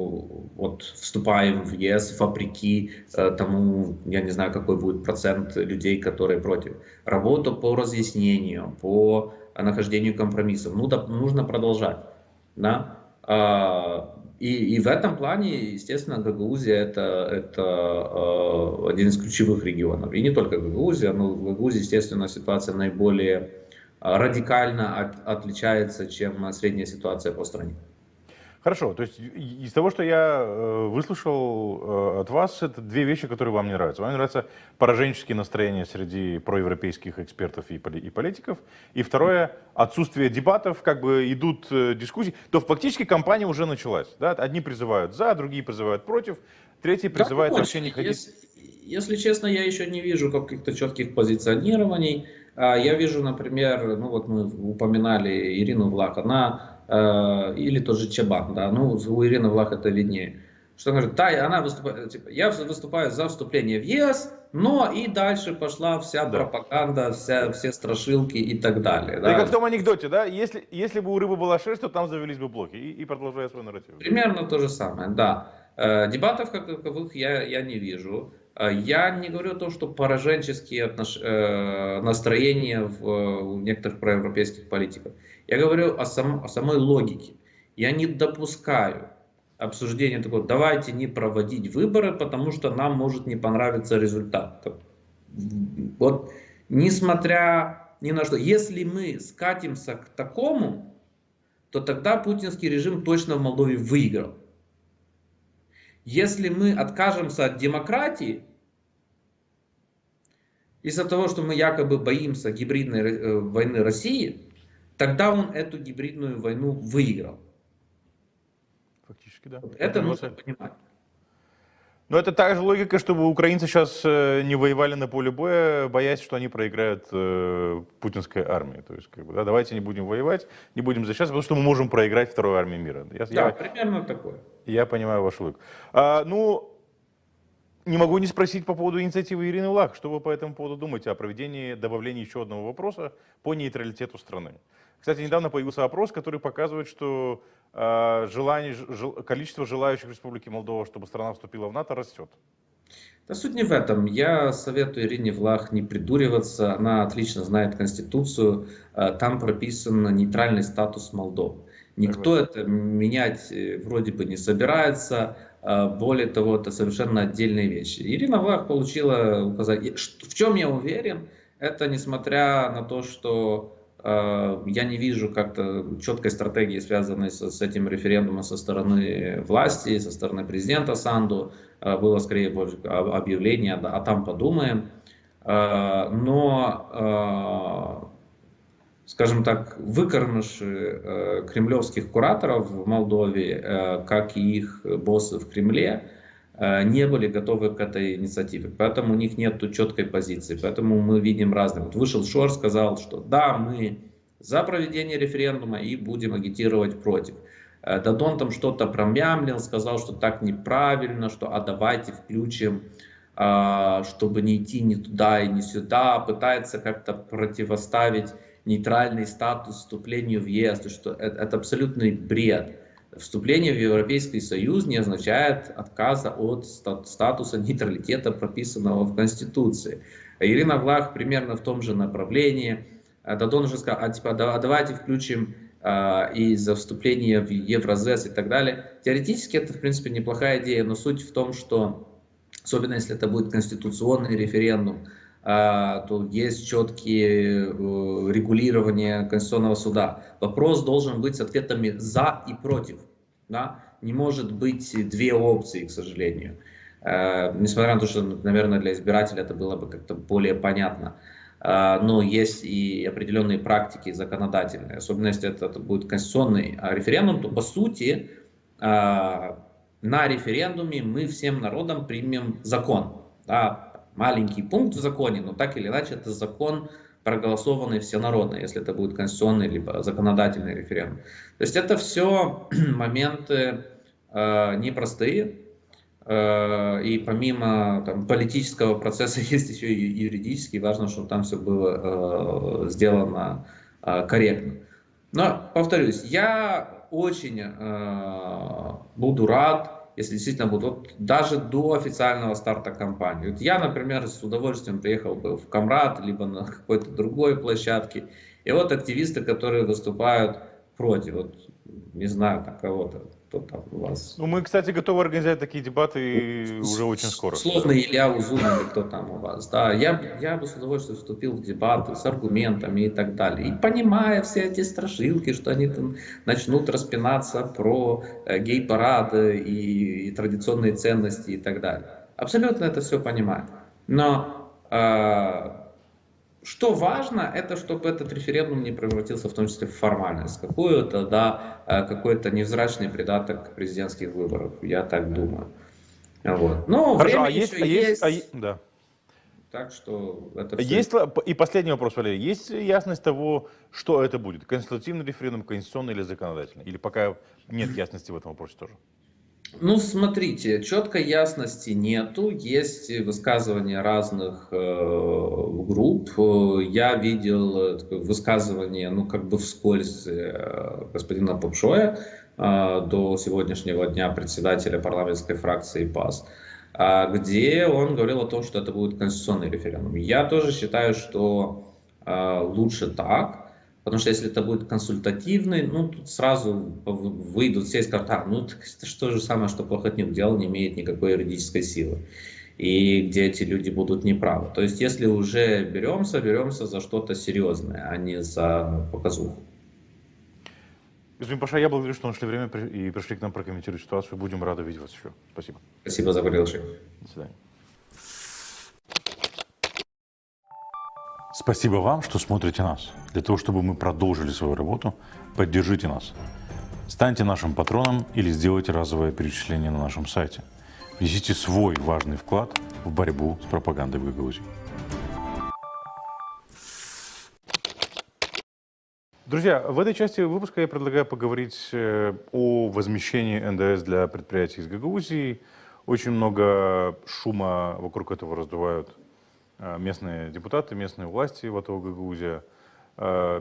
вот вступаем в ЕС вопреки тому, я не знаю, какой будет процент людей, которые против. Работу по разъяснению, по нахождению компромиссов нужно продолжать. Да? И в этом плане, естественно, Гагаузия это один из ключевых регионов. И не только Гагаузия, но в Гагаузии, естественно, ситуация наиболее радикально отличается, чем средняя ситуация по стране. Хорошо, то есть из того, что я выслушал от вас, это две вещи, которые вам не нравятся. Вам не нравятся пораженческие настроения среди проевропейских экспертов и политиков. И второе, отсутствие дебатов, как бы идут дискуссии. То фактически кампания уже началась. Да? Одни призывают за, другие призывают против, третьи призывают вообще не ходить. Если честно, я еще не вижу каких-то четких позиционирований. Я вижу, например, ну вот мы упоминали Ирину Влах, она или тот же Чабан, да, ну у Ирины Влах это виднее. Что она говорит, да, она выступает, типа, я выступаю за вступление в ЕС, но и дальше пошла вся пропаганда, все страшилки и так далее. Да, как в том анекдоте, да, если бы у рыбы была шерсть, то там завелись бы блоки, и продолжая свой нарратив. Примерно то же самое, да. Дебатов как таковых я не вижу. Я не говорю о том, что пораженческие настроения в некоторых проевропейских политиках. Я говорю о самой логике. Я не допускаю обсуждения такого, давайте не проводить выборы, потому что нам может не понравиться результат. Вот, несмотря ни на что, если мы скатимся к такому, то тогда путинский режим точно в Молдове выиграл. Если мы откажемся от демократии, из-за того, что мы якобы боимся гибридной войны России, тогда он эту гибридную войну выиграл. Фактически, да. Это нужно понимать. Но это та же логика, чтобы украинцы сейчас не воевали на поле боя, боясь, что они проиграют путинской армии. То есть, как бы, да, давайте не будем воевать, не будем защищаться, потому что мы можем проиграть второй армии мира. Примерно такое. Я понимаю вашу логику. Ну, не могу не спросить по поводу инициативы Ирины Влах. Что вы по этому поводу думаете о проведении, добавлении еще одного вопроса по нейтралитету страны? Кстати, недавно появился опрос, который показывает, что количество желающих в Республике Молдова, чтобы страна вступила в НАТО, растет. Да суть не в этом. Я советую Ирине Влах не придуриваться. Она отлично знает Конституцию. Там прописан нейтральный статус Молдовы. Никто это менять вроде бы не собирается. Более того, это совершенно отдельные вещи. Ирина Влах получила указание. В чем я уверен, это несмотря на то, что я не вижу как-то четкой стратегии, связанной с этим референдумом со стороны власти, со стороны президента Санду. Было скорее больше объявление, а там подумаем. Но, скажем так, выкормыши кремлевских кураторов в Молдове, как и их боссы в Кремле, не были готовы к этой инициативе. Поэтому у них нет четкой позиции. Поэтому мы видим разные. Вот вышел Шор, сказал, что да, мы за проведение референдума и будем агитировать против. Дадон там что-то промямлил, сказал, что так неправильно, что давайте включим, чтобы не идти ни туда и ни сюда. Пытается как-то противоставить нейтральный статус вступлению в ЕС. То, что это абсолютный бред. Вступление в Европейский Союз не означает отказа от статуса нейтралитета, прописанного в Конституции. Ирина Влах примерно в том же направлении. Дадон уже сказал, давайте включим и за вступление в Евразес и так далее. Теоретически это, в принципе, неплохая идея, но суть в том, что, особенно если это будет конституционный референдум, то есть четкие регулирования Конституционного суда. Вопрос должен быть с ответами «за» и «против». Да? Не может быть две опции, к сожалению. Несмотря на то, что, наверное, для избирателя это было бы как-то более понятно. Но есть и определенные практики законодательные. Особенно если это будет конституционный референдум, то по сути на референдуме мы всем народам примем закон. Да? Маленький пункт в законе, но так или иначе это закон, проголосованный всенародно, если это будет конституционный либо законодательный референдум. То есть это все моменты непростые, и помимо политического процесса есть еще и юридический, важно, чтобы там все было сделано корректно. Но, повторюсь, я очень буду рад, если действительно будут, даже до официального старта кампании. Вот я, например, с удовольствием приехал бы в Камрад, либо на какой-то другой площадке, и вот активисты, которые выступают против, вот, не знаю, там кого-то, кто там у вас. Ну, мы, кстати, готовы организовать такие дебаты уже очень скоро. Условный Илья Узун или кто там у вас. Да, я бы с удовольствием вступил в дебаты с аргументами и так далее. И понимая все эти страшилки, что они там начнут распинаться про гей-парады и традиционные ценности и так далее. Абсолютно это все понимаю. Но что важно, это чтобы этот референдум не превратился в том числе в формальность, какую-то, да, какой-то невзрачный придаток президентских выборов, я так думаю. Вот. Но хорошо, время еще есть. Да. Так что это Есть, и последний вопрос, Валерий. Есть ясность того, что это будет? Конституционный референдум, конституционный или законодательный? Или пока нет ясности в этом вопросе тоже? Ну, смотрите, четкой ясности нету, есть высказывания разных групп. Я видел высказывание, ну, как бы вскользь господина Попшоя, до сегодняшнего дня председателя парламентской фракции ПАС, где он говорил о том, что это будет конституционный референдум. Я тоже считаю, что лучше так. Потому что если это будет консультативный, ну, тут сразу выйдут все и скажут, ну, это что же самое, что Плохотнюк делал, не имеет никакой юридической силы. И где эти люди будут неправы. То есть, если уже беремся за что-то серьезное, а не за показуху. Господин Паша, я благодарю, что нашли время и пришли к нам прокомментировать ситуацию. Будем рады видеть вас еще. Спасибо. Спасибо за приглашение. До свидания. Спасибо вам, что смотрите нас. Для того, чтобы мы продолжили свою работу, поддержите нас. Станьте нашим патроном или сделайте разовое перечисление на нашем сайте. Внесите свой важный вклад в борьбу с пропагандой в Гагаузии. Друзья, в этой части выпуска я предлагаю поговорить о возмещении НДС для предприятий из Гагаузии. Очень много шума вокруг этого раздувают местные депутаты, местные власти в АТО Гагаузия.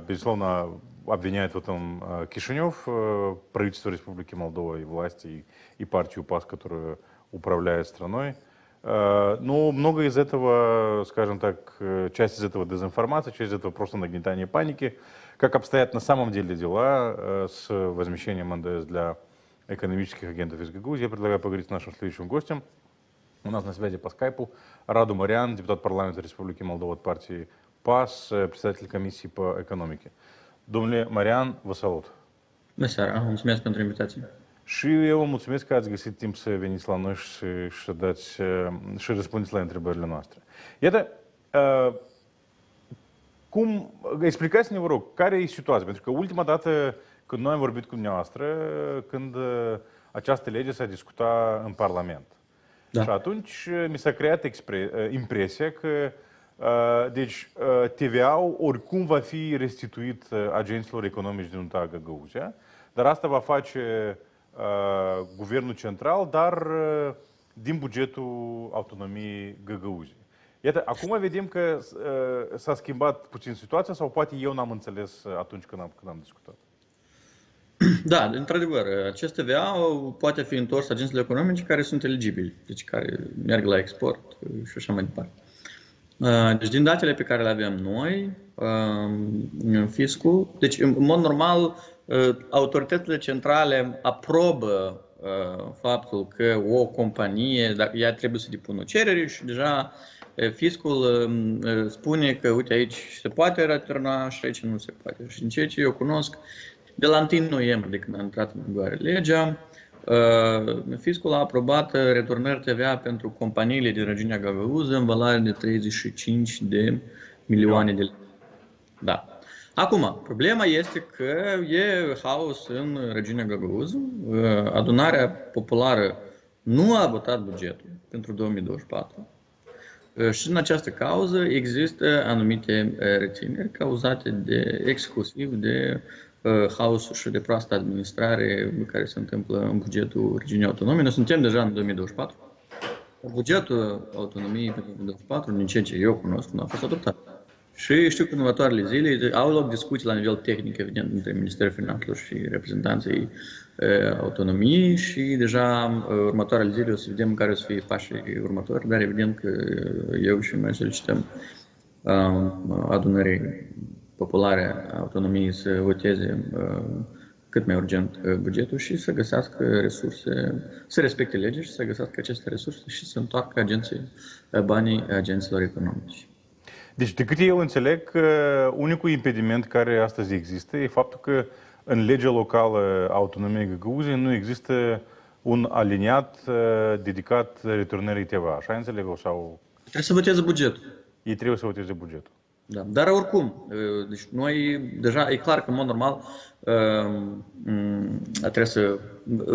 Безусловно, обвиняют в этом Кишинев, правительство Республики Молдова и власти, и партию ПАС, которая управляет страной. Но много из этого, скажем так, часть из этого дезинформация, часть из этого просто нагнетание паники. Как обстоят на самом деле дела с возмещением НДС для экономических агентов из Гагаузии, я предлагаю поговорить с нашим следующим гостем. У нас на связи по скайпу Раду Мариан, депутат парламента Республики Молдова от партии ПАС, председатель комиссии по экономике. Domnule Marian, vă salut! Bună seara, mulțumesc pentru invitație. Și eu vă mulțumesc că ați găsit timp să veniți la noi și răspundeți la întrebările noastre. Iată, explicați-ne, vă rog, care e situația? Pentru că ultima dată când noi am vorbit cu dumneavoastră, când această lege s-a discutat în Parlament. Da. Și atunci mi s-a creat impresia că deci TVA-ul oricum va fi restituit agenților economici din UNTA Gagauzia, dar asta va face guvernul central, dar din bugetul autonomiei Gagauzii. Iată, acum vedem că s-a schimbat puțin situația sau poate eu n-am înțeles atunci când am discutat. Da, într-adevăr, acest TVA poate fi întors agenților economici care sunt eligibili, deci care merg la export și așa mai departe. Deci din datele pe care le avem noi, fiscul, deci în mod normal autoritățile centrale aprobă faptul că o companie, dacă ea trebuie să depună o cerere și deja fiscul spune că uite aici se poate returna și aici nu se poate. Și în ceea ce eu cunosc, de la 1 noiembrie, de când a intrat în vigoare legea, fiscul a aprobat returnări TVA pentru companiile din regiunea Gagauză în valoare de 35 de milioane de lei. Da. Acum, problema este că e haos în regiunea Gagauză. Adunarea populară nu a votat bugetul pentru 2024. Și în această cauză există anumite rețineri cauzate exclusiv de haosul și de proastă administrare care se întâmplă în bugetul regiunii autonome. Noi suntem deja în 2024. Bugetul autonomiei pentru 2024, din ceea ce eu cunosc, nu a fost adoptat. Și știu că în următoarele zile au loc discuții la nivel tehnic, evident, între Ministerul Finanțelor și reprezentanții autonomiei și deja următoarele zile o să vedem care o să fie pașii următori, dar evident că eu și noi solicităm adunării populare a autonomiei să voteze cât mai urgent bugetul și să găsească resurse, să respecte legea și să găsească aceste resurse și să întoarcă banii agenților economici. Deci, de câte eu înțeleg, unicul impediment care astăzi există e faptul că în legea locală a autonomiei Găgăuziei nu există un aliniat dedicat returnării TVA. Așa înțeleg eu? Sau Trebuie să voteze bugetul. ei trebuie să voteze bugetul? Da. Dar oricum, deci noi deja e clar că în mod normal trebuie să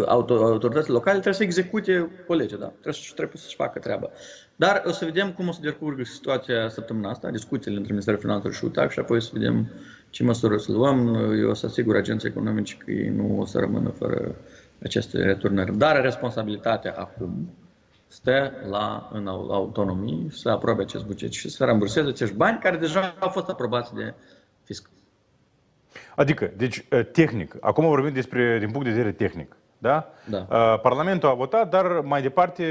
autoritățile locale trebuie să execute o lege, da? Trebuie să-și facă treaba. Dar o să vedem cum o să decurgă situația săptămâna asta, discuțiile între Ministerul Finanțelor și UTAC și apoi o să vedem ce măsuri o să luăm. Eu o să asigur agenții economici că ei nu o să rămână fără aceste returnări. Dar responsabilitatea acum stă în autonomii să aprobe acest buget și să ramburseze acești bani care deja au fost aprobați de fisc. Adică, deci, tehnic, acum vorbim din punct de vedere tehnic, da? Da. Parlamentul a votat, dar mai departe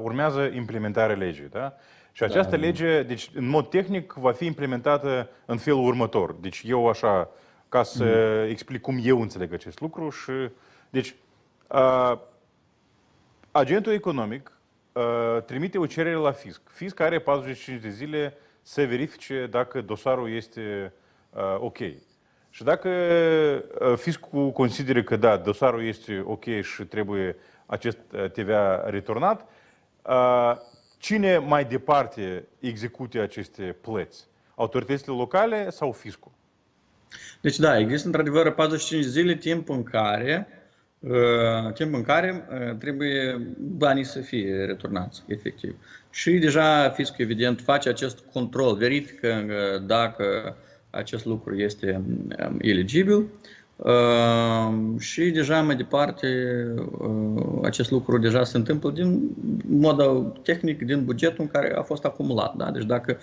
urmează implementarea legii, da? Și această lege, deci, în mod tehnic, va fi implementată în felul următor. Deci, eu așa, ca să explic cum eu înțeleg acest lucru și, deci, agentul economic trimite o cerere la fisc. Fisc are 45 de zile să verifice dacă dosarul este ok. Și dacă fiscul consideră că da, dosarul este ok și trebuie acest TVA returnat, cine mai departe execute aceste plăți? Autoritățile locale sau fiscul? Deci da, există într-adevăr 45 zile, timp în care trebuie banii să fie returnați, efectiv. Și deja fiscul, evident, face acest control, verifică dacă acest lucru este eligibil și deja mai departe acest lucru deja se întâmplă din mod tehnic din bugetul în care a fost acumulat. Da? Deci dacă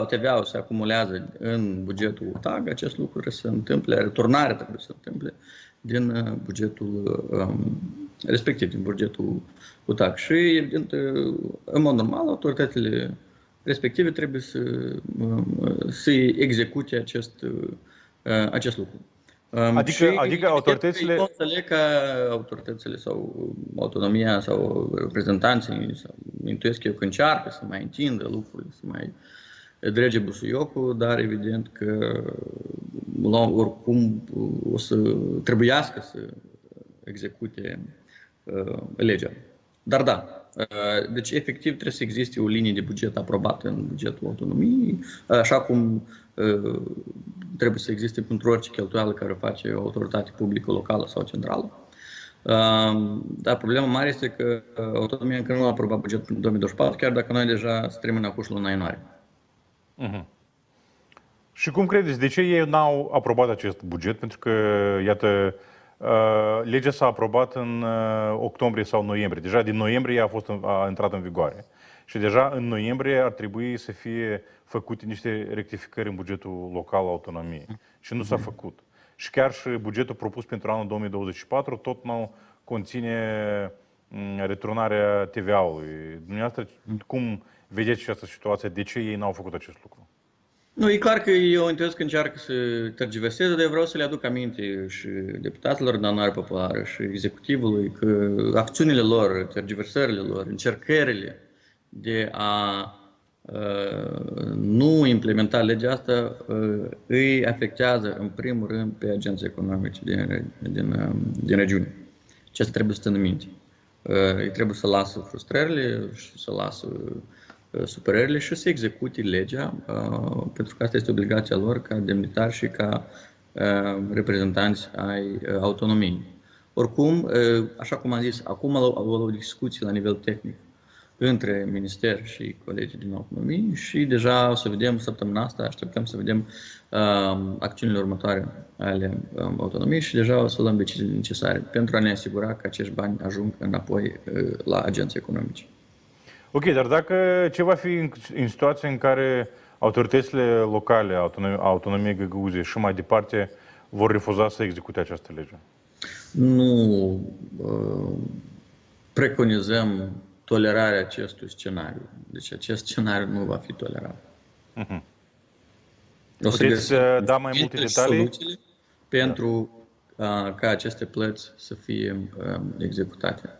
TVA-ul se acumulează în bugetul UTAG, acest lucru trebuie să se întâmple, returnarea trebuie să se întâmple din bugetul respectiv, din bugetul UTAG. Și evident, în mod normal, autoritățile respective trebuie să execute acest lucru. Adică autoritățile... Eu înțeleg că autoritățile sau autonomia sau reprezentanții, sau intuiesc eu că încearcă să mai întindă lucrurile, să mai drege busuiocul, dar evident că oricum o să trebuiască să execute legea. Dar da, deci efectiv trebuie să existe o linie de buget aprobată în bugetul autonomiei, așa cum trebuie să existe pentru orice cheltuială care o face o autoritate publică locală sau centrală. Dar problema mare este că autonomia încă nu a aprobat bugetul pentru 2024, chiar dacă noi deja se termină acum și luna ianuarie. Și cum credeți, de ce ei n-au aprobat acest buget? Pentru că, iată, legea s-a aprobat în octombrie sau noiembrie. Deja din noiembrie a intrat în vigoare. Și deja în noiembrie ar trebui să fie făcute niște rectificări în bugetul local al autonomiei. Și nu s-a făcut. Și chiar și bugetul propus pentru anul 2024 tot nu conține returnarea TVA-ului. Dumneavoastră, cum vedeți această situație? De ce ei n-au făcut acest lucru? Nu, e clar că eu înțeleg că încearcă să tergiverseze, dar vreau să le aduc aminte și deputaților de adunare populară și executivului că acțiunile lor, tergiversările lor, încercările de a nu implementa legea asta îi afectează în primul rând pe agenții economici din regiune. Ce trebuie să țină minte. Ei trebuie să lasă frustrările și să lasă supărările și să execute legea, pentru că asta este obligația lor ca demnitari și ca reprezentanți ai autonomiei. Oricum, așa cum am zis, acum au o discuție la nivel tehnic între minister și colegii din autonomie și deja o să vedem săptămâna asta, așteptăm să vedem acțiunile următoare ale autonomiei și deja o să luăm deciziile necesare pentru a ne asigura că acești bani ajung înapoi la agenții economici. Ok, dar dacă ce va fi în situația în care autoritățile locale, autonomiei Găgăuziei și mai departe vor refuza să execute această lege? Nu preconizăm tolerarea acestui scenariu. Deci acest scenariu nu va fi tolerat. Puteți da mai multe detalii? Pentru ca aceste plăți să fie executate.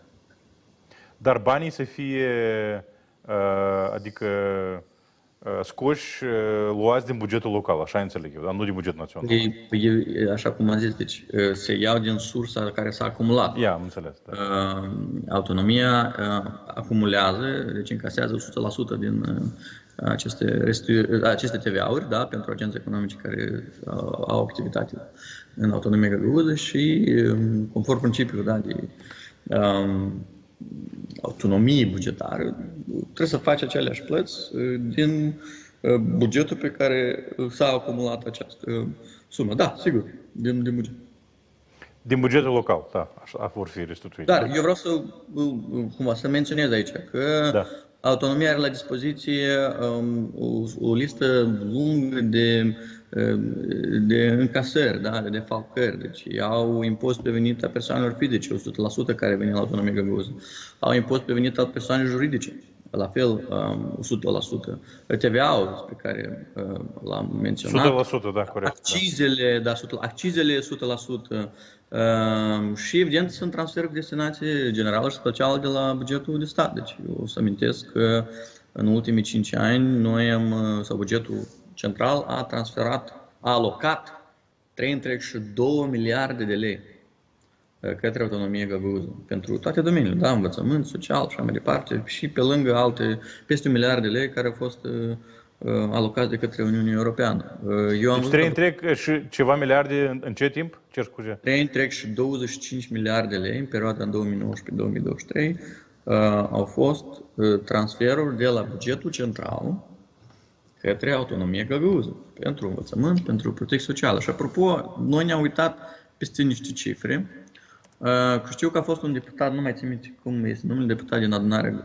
Dar banii să fie, adică scoși, luați din bugetul local, așa înțeleg eu, dar nu din bugetul național. Așa cum am zis, deci se iau din sursa care s-a acumulat. Ia, am înțeles. Da. Autonomia acumulează, deci încasează 100% din aceste TVA-uri, da, pentru agenți economici care au activitate în autonomia găgăuză și conform principiului, da, de autonomie bugetară, trebuie să faci aceleași plăți din bugetul pe care s-a acumulat această sumă. Da, sigur, din buget. Din bugetul local, da, așa vor fi restituite. Dar eu vreau să menționez aici că da. autonomia are la dispoziție o listă lungă de încasări, da, de defalcări. Deci au impozit pe venit a persoanelor fizice, 100% care vine la autonomie găgăuză. Au impozit pe venit a persoane juridice, la fel 100%. TVA-ul despre care l-am menționat. 100%, da, corect. Accizele 100%. Și evident sunt transferuri cu destinație generală și specială de la bugetul de stat. Deci eu o să amintesc că în ultimii 5 ani sau bugetul central a alocat 3,2 miliarde de lei către autonomie găgăuză pentru toate domeniile, da, învățământ, social și așa mai departe, și pe lângă alte peste 1 miliard de lei care au fost alocați de către Uniunea Europeană. Deci 3 și ceva miliarde în ce timp? Cer scuze. 3,25 miliarde de lei în perioada 2019-2023 au fost transferuri de la bugetul central către autonomie găgăuză, pentru învățământ, pentru protecție socială. Și apropo, noi ne-am uitat peste niște cifre. Știu că a fost un deputat, nu mai țin minte cum este numele, deputat din adunare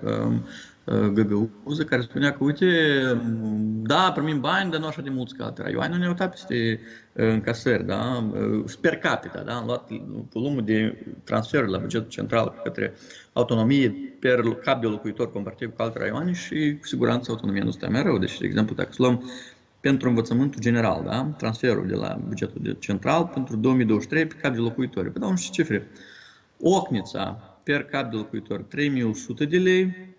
găgăuză, care spunea că, uite, da, primim bani, dar nu așa de mulți ca alte raioane. Noi ne-am uitat peste încasări, da, per capita, da, am luat volumul de transferuri la bugetul central către autonomie per cap de locuitor comparativ cu alte raioane și cu siguranță autonomia nu stă mai rău. Deci, de exemplu, dacă luăm pentru învățământul general, da, transferul de la bugetul central pentru 2023 pe cap de locuitori. Vă dau niște cifre. Ochnița per cap de locuitor 3100 de lei.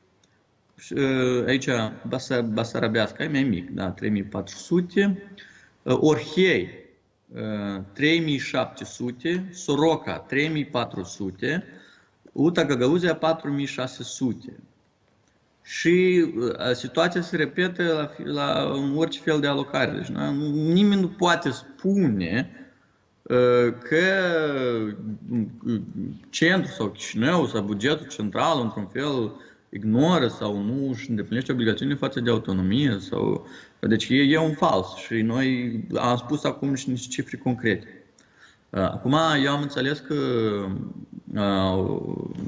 Aici Basarabeasca e mai mic, da, 3400. Orhei 3700, Soroca 3400, Uta Găgăuzea 4600. Și situația se repetă la orice fel de alocare. Deci, nimeni nu poate spune că centrul sau Chișinău sau bugetul central într-un fel ignoră sau nu își îndeplinește obligațiunile față de autonomie. Deci e un fals și noi am spus acum niște cifre concrete. Acum eu am înțeles că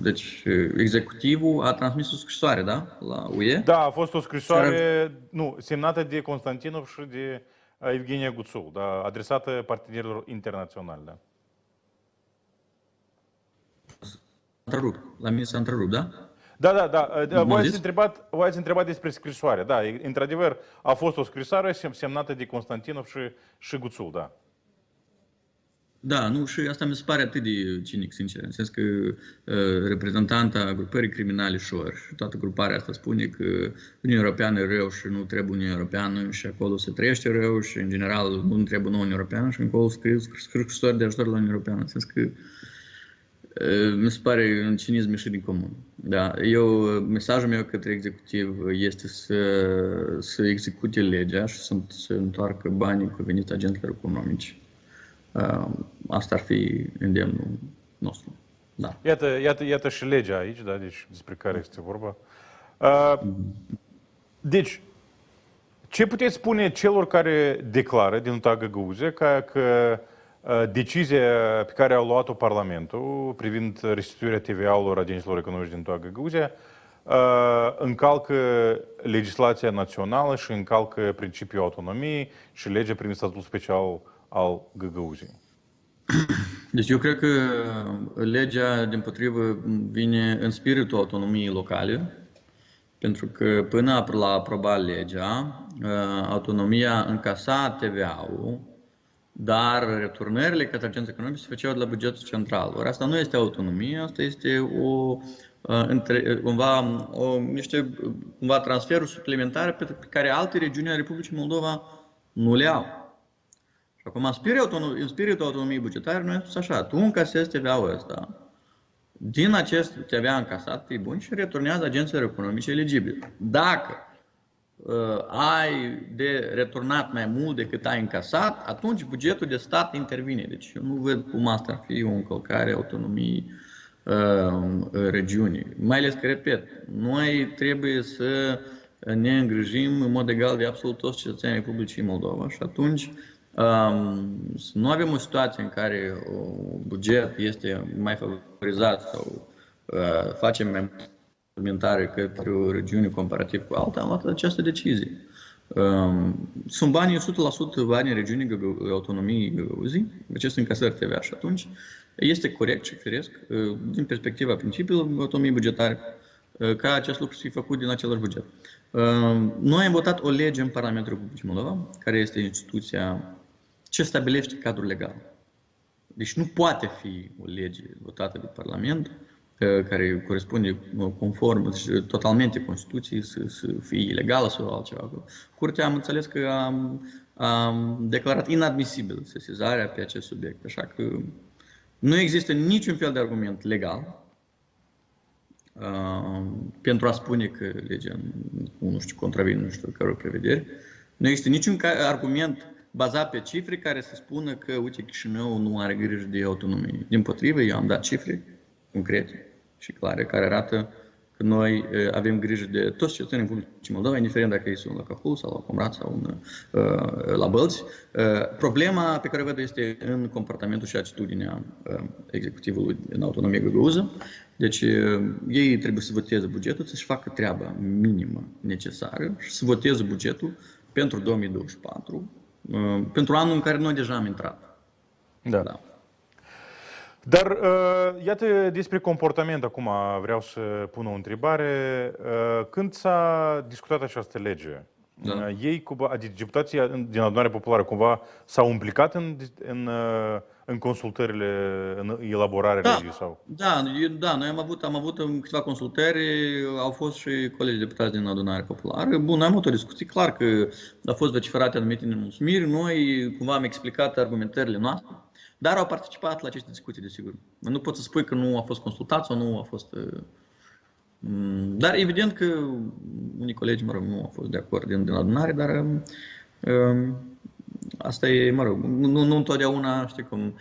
deci, executivul a transmis o scrisoare, da, la UE? Da, a fost o scrisoare semnată de Constantinov și de Evgenia Guțul, da, adresată partenerilor internaționali. Da. La mine s-a întrerupt, da? Da. V-ați întrebat despre scrisoare. Da, într-adevăr, a fost o scrisoare semnată de Constantinov și Guțul, da. Da, nu, și asta mi se pare atât de cinic, sincer, în sens că reprezentanta grupării criminale Șor și toată gruparea asta spune că Uniunea Europeană e rău și nu trebuie Uniunea Europeană și acolo se trăiește rău și în general nu trebuie Uniunea Europeană și acolo scriu scrisori de ajutor la Uniunea Europeană, în sens că mi se pare un cinism ieșit din comun. Da, mesajul meu către executiv este să execute legea și să întoarcă banii cuveniți agenților economici. Asta ar fi îndemnul nostru. Da. Iată și legea aici, da, deci despre care este vorba. Deci, ce puteți spune celor care declară din UTA Găgăuzia că decizia pe care a luat-o Parlamentul privind restituirea TVA-urilor agenților economici din UTA Găgăuzia încalcă legislația națională și încalcă principiul autonomiei și legea privind statutul special al Găgăuziei? Deci eu cred că legea, dimpotrivă, vine în spiritul autonomiei locale, pentru că până la aproba legea, autonomia încasa TVA-ul dar returnările către agenții economici se făceau de la bugetul central. Ori asta nu este autonomie, asta este niște transferuri suplimentare pe care alte regiuni ale Republicii Moldova nu le au. Și acum, în spiritul autonomiei bugetare, noi am spus așa, tu încasezi TVA-ul ăsta, din acest TVA încasat, e bun, și returnează agențiilor economice eligibile. Dacă ai de returnat mai mult decât ai încasat, atunci bugetul de stat intervine. Deci eu nu văd cum asta ar fi o încălcare a autonomiei regiunii. Mai ales că, repet, noi trebuie să ne îngrijim în mod egal de absolut toți cetățenii Republicii Moldova și atunci nu avem o situație în care buget este mai favorizat sau facem mai suplimentare către o regiune comparativ cu alta, am luat această decizie. Sunt banii 100% banii regiunii autonomiei Găgăuzii, aceste încasări TVA și atunci este corect și firesc, din perspectiva principiului autonomiei bugetare, ca acest lucru să fie făcut din același buget. Noi am votat o lege în Parlamentul Republicii Moldova, care este instituția ce stabilește cadrul legal. Deci nu poate fi o lege votată de Parlament care corespunde conform, totalmente Constituției, să fie ilegală sau altceva. Curtea am înțeles că a declarat inadmisibil sesizarea pe acest subiect. Așa că nu există niciun fel de argument legal pentru a spune că legea contravine nu știu căror prevederi. Nu există niciun argument bazat pe cifre care să spună că, uite, Chișinău nu are grijă de autonomie. Dimpotrivă, eu am dat cifre concrete și clare care arată că noi avem grijă de toți cetățenii Republicii Moldova, indiferent dacă ei sunt la Cahul sau la Comrat sau la Bălți. Problema pe care o văd este în comportamentul și atitudinea executivului în autonomie găgăuză. Deci ei trebuie să voteze bugetul, să-și facă treaba minimă necesară și să voteze bugetul pentru 2024, pentru anul în care noi deja am intrat. Da. Dar, iată, despre comportament acum vreau să pun o întrebare. Când s-a discutat această lege, ei, adică deputații din Adunarea Populară, cumva s-au implicat în consultările, în elaborarea legii? Sau? Da, noi am avut câteva consultări, au fost și colegi deputați din Adunarea Populară. Bun, am avut o discuție, clar că au fost vociferate anumite nemulțumiri, noi cumva am explicat argumentările noastre. Dar au participat la aceste discuții, desigur. Nu pot să spui că nu a fost consultat sau nu a fost... Dar evident că unii colegi, nu au fost de acord din adunare, dar asta e, nu întotdeauna, știi cum,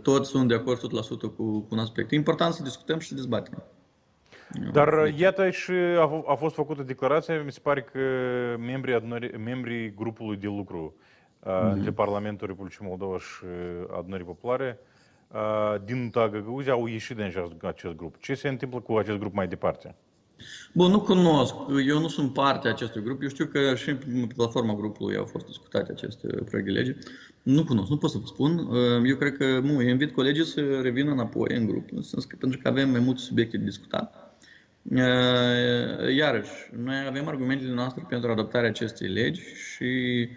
toți sunt de acord 100% cu un aspect. E important să discutăm și să dezbatem. Dar iată și a fost făcută declarația, mi se pare că membrii grupului de lucru între Parlamentul Republicii Moldova și Adunării Populare din Găgăuzia au ieșit din acest grup. Ce se întâmplă cu acest grup mai departe? Bun, nu cunosc. Eu nu sunt parte a acestui grup. Eu știu că și pe platforma grupului au fost discutate aceste proiecte de lege. Nu cunosc, nu pot să vă spun. Eu cred că eu invit colegii să revină înapoi în grup, pentru că avem mai multe subiecte de discutat. Iarăși, noi avem argumentele noastre pentru adoptarea acestei legi și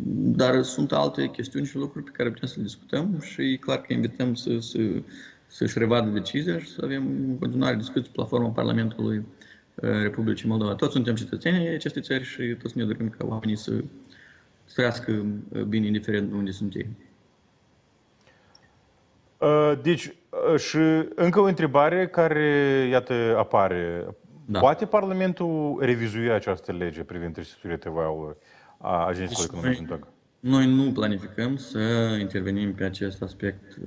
dar sunt alte chestiuni și lucruri pe care putem să le discutăm și e clar că invităm să-și revadă decizia și să avem în continuare discuții pe platforma Parlamentului Republicii Moldova. Toți suntem cetățeni acestei țări și toți ne dorim ca oamenii să trăiască bine, indiferent de unde sunt ei. Deci, și încă o întrebare care, iată, apare. Da. Poate Parlamentul revizui această lege privind restituirea TVA-ului a agenților economice în Tăgă? Noi nu planificăm să intervenim pe acest aspect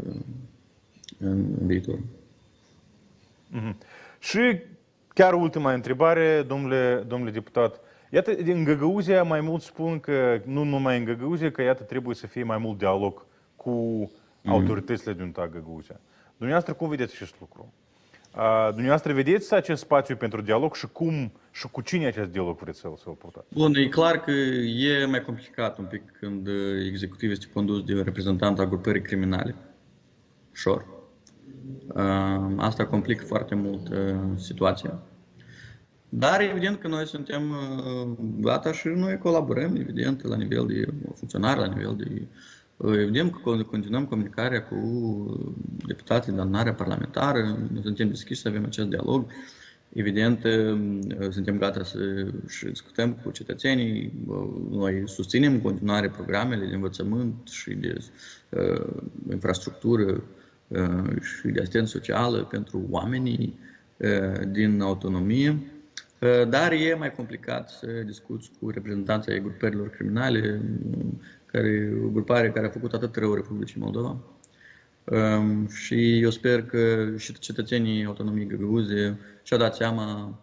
în viitor. Și chiar ultima întrebare, domnule deputat. Iată, în Găgăuzia mai mult spun că, nu numai în Găgăuzia, că iată trebuie să fie mai mult dialog cu autoritățile din Găgăuzia. Dumneavoastră, cum vedeți acest lucru? Dumneavoastră vedeți acest spațiu pentru dialog și cum și cu cine acest dialog vreți să-l purtați? Bun, e clar că e mai complicat un pic când executivul este condus de un reprezentant al grupării criminale. Asta complică foarte mult situația. Dar evident că noi suntem gata și noi colaborăm, evident, la nivel de funcționari, la nivel de... Evident că continuăm comunicarea cu deputații de adunarea parlamentară, noi suntem deschiși să avem acest dialog. Evident, suntem gata să și discutăm cu cetățenii, noi susținem în continuare programele de învățământ și de infrastructură și de asistență socială pentru oamenii din autonomie, dar e mai complicat să discuți cu reprezentanții ai grupărilor criminale, o grupare care a făcut atât rău Republicii Moldova. Și eu sper că și cetățenii autonomiei găgăuze și-au dat seama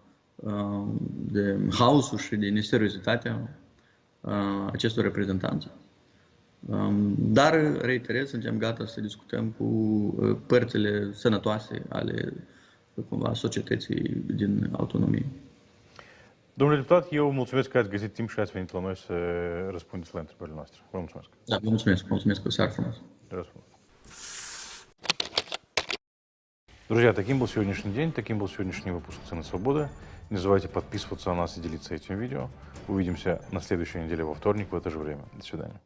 de haosul și de neseriozitatea acestor reprezentanți. Dar, reiterez, suntem gata să discutăm cu părțile sănătoase ale cumva societății din autonomie. Domnule deputat, eu mulțumesc că ați găsit timp și ați venit la noi să răspundeți la întrebările noastre. Vă mulțumesc. Da, vă mulțumesc. Mulțumesc, o seară frumoasă. Друзья, таким был сегодняшний день, таким был сегодняшний выпуск «Цены свободы». Не забывайте подписываться на нас и делиться этим видео. Увидимся на следующей неделе во вторник в это же время. До свидания.